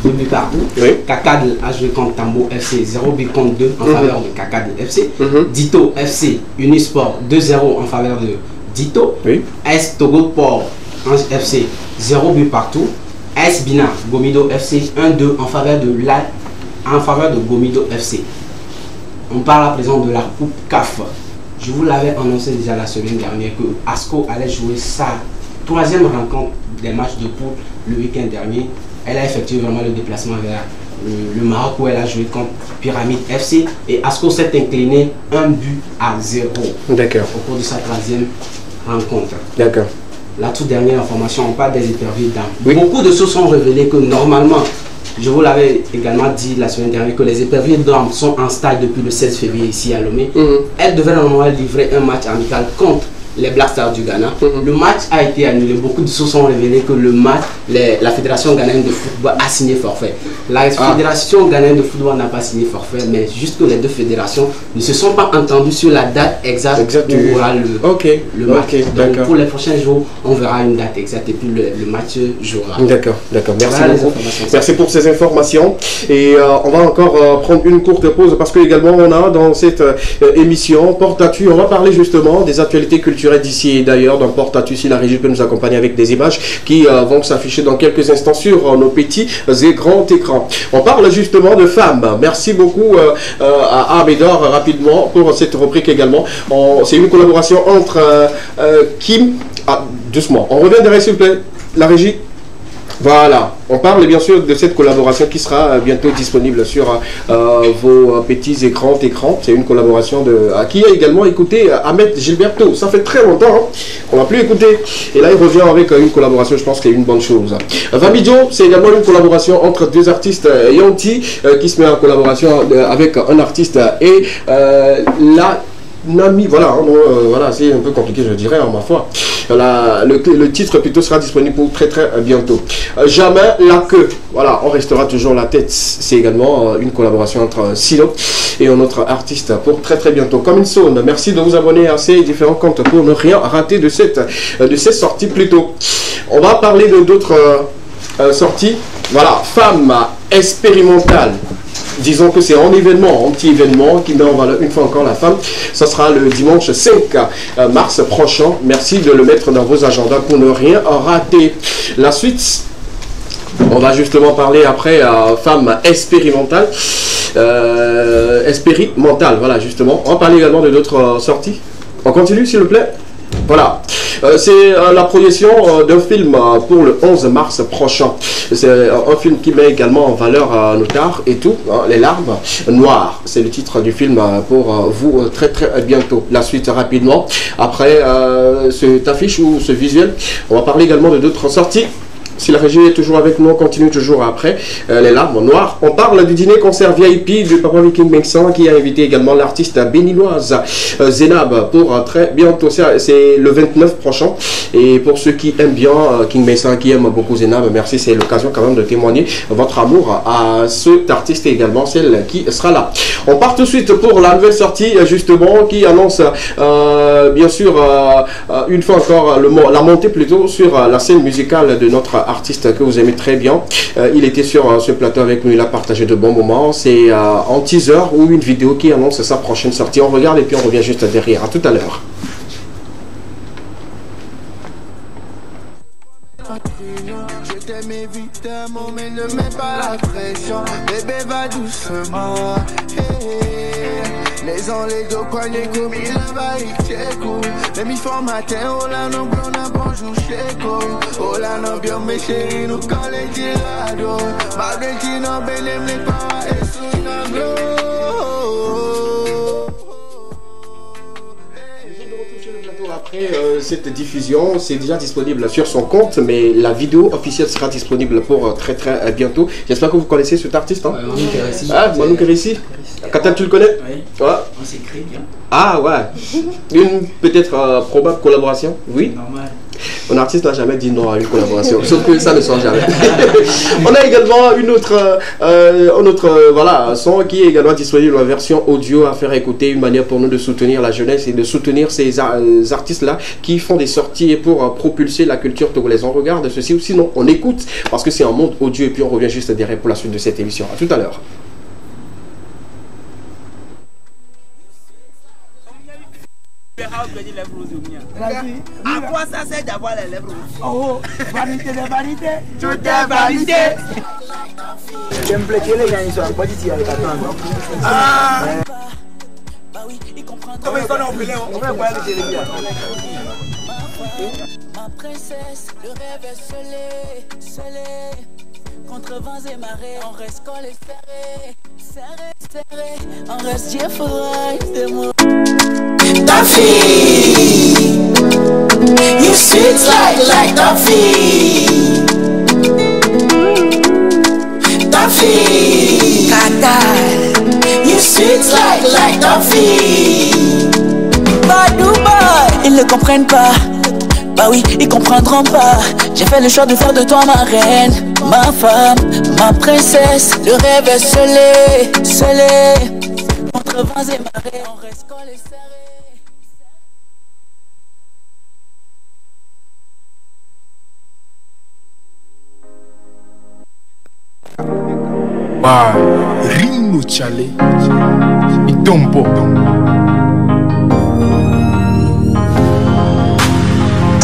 2 buts partout. Kakadl a joué contre Tambo FC 0 buts contre 2 en faveur de Kakadl FC. Dito FC Unisport 2-0 en faveur de Dito. AS Togo Port FC 0 buts partout. AS Bina Gomido FC 1-2 en faveur de Gomido FC. On parle à présent de la Coupe CAF. Je vous l'avais annoncé déjà la semaine dernière que ASCO allait jouer sa troisième rencontre des matchs de poule le week-end dernier. Elle a effectué vraiment le déplacement vers le Maroc où elle a joué contre Pyramide FC et ASCO s'est incliné 1 but à 0 au cours de sa troisième rencontre. D'accord. La toute dernière information, on parle des interviews d'âme. Beaucoup de choses sont révélées que normalement, je vous l'avais également dit la semaine dernière, que les éperviers d'armes sont en stage depuis le 16 février ici à Lomé. Elles devaient normalement livrer un match amical contre les Black Stars du Ghana. Le match a été annulé. Beaucoup de sources ont révélé que le match, la Fédération Ghanéenne de Football a signé forfait. La Fédération Ghanéenne de Football n'a pas signé forfait, mais juste que les deux fédérations ne se sont pas entendues sur la date exacte où aura le match. Donc pour les prochains jours, on verra une date exacte et puis le match jouera. D'accord. Merci beaucoup. Merci pour ces informations. Et on va encore prendre une courte pause parce que également on a dans cette émission Porte-à-Tu, on va parler justement des actualités culturelles d'ici et d'ailleurs dans Porte-à-Tu, si la régie peut nous accompagner avec des images qui vont s'afficher dans quelques instants sur nos petits et grands écrans. On parle justement de femmes. Merci beaucoup à Amédor rapidement pour cette rubrique également. C'est une collaboration entre Kim... doucement. On revient derrière s'il vous plaît. La régie. Voilà, on parle bien sûr de cette collaboration qui sera bientôt disponible sur vos petits et grands écrans. C'est une collaboration qui a également écouté Ahmed Gilberto. Ça fait très longtemps, hein. On l'a plus écouté. Et là, il revient avec une collaboration, je pense que c'est une bonne chose. Vamidjo, c'est également une collaboration entre deux artistes. Yanti, qui se met en collaboration avec un artiste et Nami, voilà, voilà, c'est un peu compliqué, je dirais, ma foi. Le titre plutôt sera disponible pour très bientôt. Jamais la queue, voilà, on restera toujours la tête. C'est également une collaboration entre Silo et un autre artiste pour très bientôt. Comme une sonne, merci de vous abonner à ces différents comptes pour ne rien rater de cette sortie plutôt. On va parler de d'autres sorties. Voilà, femme expérimentale. disons que c'est un événement, un petit événement qui met en valeur une fois encore la femme. Ça sera le dimanche 5 mars prochain. Merci de le mettre dans vos agendas pour ne rien rater. La suite, on va justement parler après femme expérimentale. Expérimentale, voilà justement. On va parler également de d'autres sorties. On continue s'il vous plaît. Voilà, c'est la projection d'un film pour le 11 mars prochain. C'est un film qui met également en valeur nos tares et tout, hein, les larmes noires. C'est le titre du film pour vous très bientôt. La suite rapidement. Après cette affiche ou ce visuel, on va parler également de d'autres sorties. Si la régie est toujours avec nous, on continue toujours après les larmes noires. On parle du dîner-concert VIP du Papa Viking Mexan qui a invité également l'artiste béninoise Zénab pour très bientôt. C'est le 29 prochain. Et pour ceux qui aiment bien King Mexan, qui aiment beaucoup Zénab, merci. C'est l'occasion quand même de témoigner votre amour à cet artiste et également celle qui sera là. On part tout de suite pour la nouvelle sortie justement qui annonce bien sûr une fois encore la montée plutôt sur la scène musicale de notre artiste que vous aimez très bien. Il était sur ce plateau avec nous, il a partagé de bons moments. C'est en teaser ou une vidéo qui annonce sa prochaine sortie. On regarde et puis on revient juste derrière. À tout à l'heure. Je t'aime évidemment, mais ne mets pas la pression. Bébé va doucement. Les ans, les dos, cognés comme il va y checker. Les mi formatin, oh là non, bonjour checo. Oh là non, bien mes chéris, nous quand les tirado. Ma belle non, benem les pas et sous n'anglo. Après cette diffusion, c'est déjà disponible sur son compte, mais la vidéo officielle sera disponible pour très bientôt. J'espère que vous connaissez cet artiste. Hein? Manu Kérissi. Katel, tu le connais? Oui. Ouais. On s'écrit bien. Ah ouais. Une peut-être probable collaboration? Oui. Normal. Un artiste n'a jamais dit non à une collaboration, sauf que ça ne sort jamais. On a également un autre voilà, son qui est également disponible en version audio à faire écouter, une manière pour nous de soutenir la jeunesse et de soutenir ces artistes-là qui font des sorties pour propulser la culture togolaise. On regarde ceci ou sinon on écoute parce que c'est un monde audio et puis on revient juste derrière pour la suite de cette émission. À tout à l'heure. À quoi ça sert d'avoir les lèvres? Oh, vanité de vanité, tout est vanité. J'aime plaît que les gens ils sont pas d'ici avec attendre. Ah, bah oui, ils comprennent. Comment ils sont en plein? On va voir les télévisions. Ma princesse, le rêve est scellé. Contre vents et marées, on reste collé serré. On reste Dieu for de moi. Ta fille, you sweet like ta fille. Ta fille, you sweet like ta fille. Badouba, ils ne comprennent pas. Bah oui, ils comprendront pas. J'ai fait le choix de faire de toi ma reine, ma femme, ma princesse. Le rêve est scellé. Contre vents et marées, on reste collé serré. Ringo Chale Itompo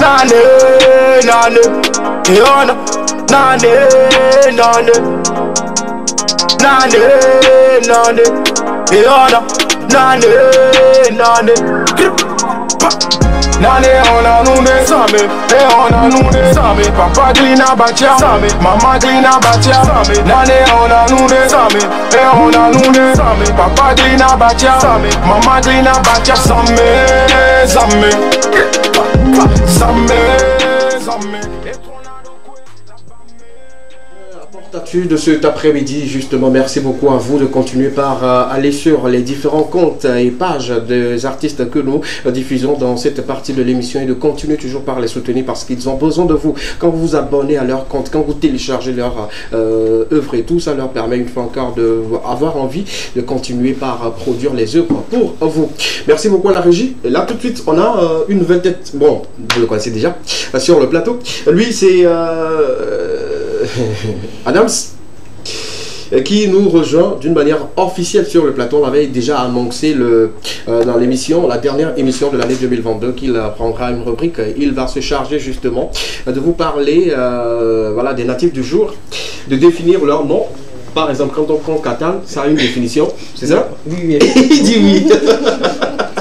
Nane Eona Nane Eona Nane Nane ona nune same, ona nune same. Papa glina bacha same, mama glina bacha same. Nane ona nune same, ona nune same. Papa glina bacha same, mama glina bacha same. De cet après-midi justement, merci beaucoup à vous de continuer par aller sur les différents comptes et pages des artistes que nous diffusons dans cette partie de l'émission et de continuer toujours par les soutenir parce qu'ils ont besoin de vous. Quand vous vous abonnez à leur compte, quand vous téléchargez leur œuvre et tout, ça leur permet une fois encore d'avoir envie de continuer par produire les œuvres pour vous. Merci beaucoup à la régie. Et là tout de suite on a une nouvelle tête, bon vous le connaissez déjà, sur le plateau. Lui c'est Adams. qui nous rejoint d'une manière officielle sur le plateau. On avait déjà annoncé dans l'émission, la dernière émission de l'année 2022, qu'il prendra une rubrique. Il va se charger justement de vous parler voilà, des natifs du jour, de définir leur nom. Par exemple, quand on prend Katal, ça a une définition, c'est ça? Oui. Il dit oui.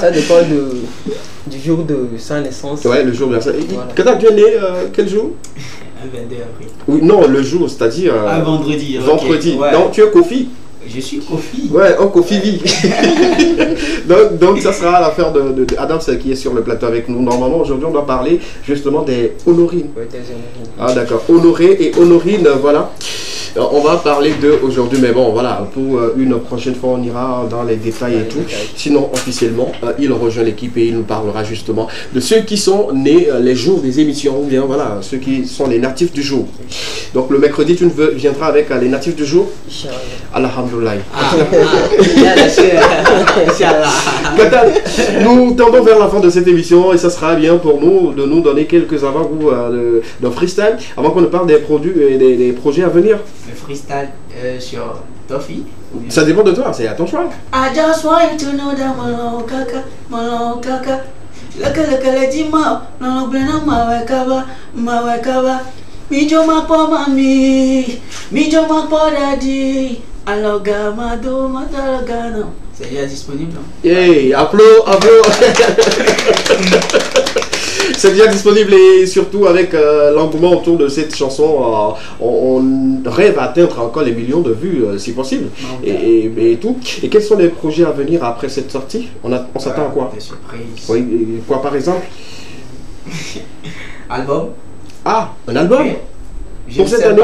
Ça dépend du jour de sa naissance. Ouais, le jour de la naissance. Voilà. Katal, tu es né quel jour? Le 22 avril. Oui, non, le jour, c'est-à-dire... vendredi. Vendredi. Okay, ouais. Non, tu es Kofi. Je suis Kofi. Ouais, en Kofi vie. donc, ça sera l'affaire de Adams qui est sur le plateau avec nous. Normalement, aujourd'hui, on doit parler justement des honorines. Ouais, des honorines. Ah, d'accord. Honoré et honorine, voilà. On va parler d'eux aujourd'hui, mais bon, voilà, pour une prochaine fois, on ira dans les détails et tout. Sinon, officiellement, il rejoint l'équipe et il nous parlera justement de ceux qui sont nés les jours des émissions, ou bien, voilà, ceux qui sont les natifs du jour. Donc, le mercredi, tu viendras avec les natifs du jour? Alhamdoulilah. Nous tendons vers la fin de cette émission et ça sera bien pour nous de nous donner quelques avant-goûts de freestyle avant qu'on ne parle des produits et des projets à venir. Le freestyle sur Toffee. Ça dépend de toi, c'est à ton choix. I just want you to know that malo kaka. Laka le dima, no blena mawekaba. Mijo mapo mami, mijo mapo daddy. Aloga mado matalagana. C'est déjà disponible. Hey, applaudis. C'est déjà disponible et surtout avec l'engouement autour de cette chanson, on rêve atteindre encore les millions de vues si possible et tout. Et quels sont les projets à venir après cette sortie? On s'attend à quoi? Des surprises. Oui, quoi par exemple? Album. Ah, un album? Okay. Pour cette année?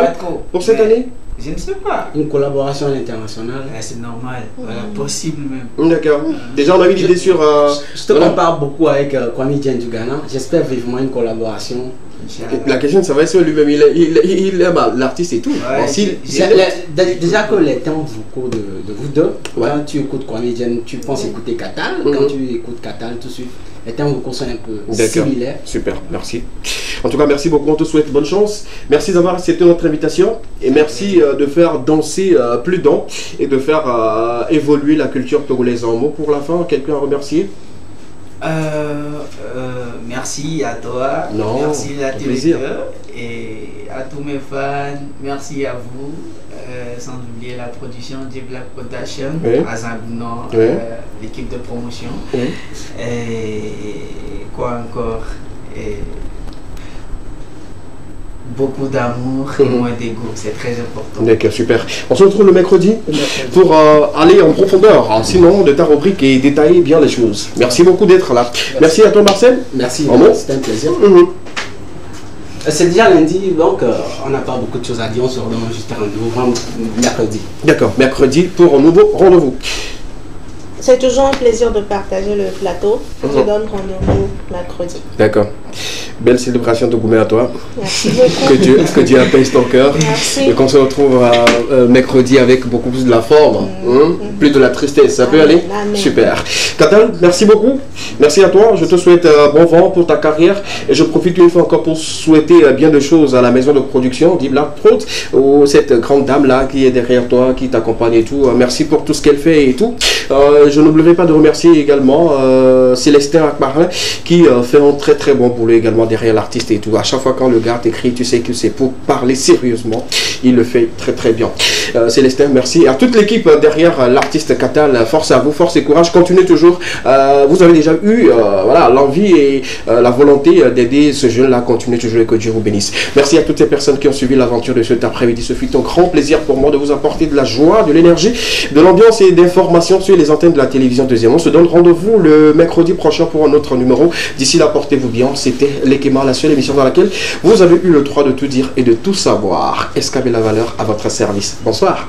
Pour cette année? Je ne sais pas. Une collaboration internationale. C'est normal. Voilà, possible même. D'accord. Déjà, on a eu l'idée sur... je te compare beaucoup avec Kwame Djen du Ghana. J'espère vivement une collaboration. La question, ça va être lui-même. Il aime l'artiste et tout. Ouais, bon, déjà que les temps vocaux de vous deux, quand tu écoutes Kwame Djen, tu penses écouter Katal. Quand tu écoutes Katal, tout de suite, les temps vocaux sont un peu similaires. Super, merci. En tout cas, merci beaucoup. On te souhaite bonne chance. Merci d'avoir accepté notre invitation. Et merci de faire danser Pludon et de faire évoluer la culture togolaise. En mots pour la fin, quelqu'un à remercier? Merci à toi, merci à tes lecteurs et à tous mes fans, merci à vous, sans oublier la production de Black Production, à Zambounan, l'équipe de promotion, et quoi encore, et beaucoup d'amour et moins d'ego, c'est très important. D'accord, super. On se retrouve le mercredi pour aller en profondeur, sinon de ta rubrique et détailler bien les choses. Merci beaucoup d'être là. Merci à toi Marcel. Merci, c'était un plaisir. C'est déjà lundi, donc on n'a pas beaucoup de choses à dire, on se redonne juste un rendez-vous mercredi. D'accord, mercredi pour un nouveau rendez-vous. C'est toujours un plaisir de partager le plateau. Je donne rendez-vous mercredi. D'accord. Belle célébration de Goumé à toi. Merci beaucoup. Que Dieu apaise ton cœur. Merci. Et qu'on se retrouve mercredi avec beaucoup plus de la forme, plus de la tristesse. Ça peut aller? Amen. Super. Katal, merci beaucoup. Merci à toi. Je te souhaite bon vent pour ta carrière. Et je profite une fois encore pour souhaiter bien de choses à la maison de production d'Ibla Prod, ou cette grande dame-là qui est derrière toi, qui t'accompagne et tout. Merci pour tout ce qu'elle fait et tout. Je n'oublierai pas de remercier également Célestin Akmarlin qui fait un très très bon boulot également derrière l'artiste et tout. À chaque fois quand le gars t'écrit, tu sais que c'est pour parler sérieusement. Il le fait très très bien. Célestin, merci. À toute l'équipe derrière l'artiste Katal, force à vous, force et courage. Continuez toujours. Vous avez déjà eu voilà, l'envie et la volonté d'aider ce jeune-là. Continuez toujours et que Dieu vous bénisse. Merci à toutes ces personnes qui ont suivi l'aventure de cet après-midi. Ce fut un grand plaisir pour moi de vous apporter de la joie, de l'énergie, de l'ambiance et d'informations sur les antennes de la télévision deuxième. On se donne rendez-vous le mercredi prochain pour un autre numéro. D'ici là, portez-vous bien. C'était Lekema, la seule émission dans laquelle vous avez eu le droit de tout dire et de tout savoir. Escabez la valeur à votre service. Bonsoir.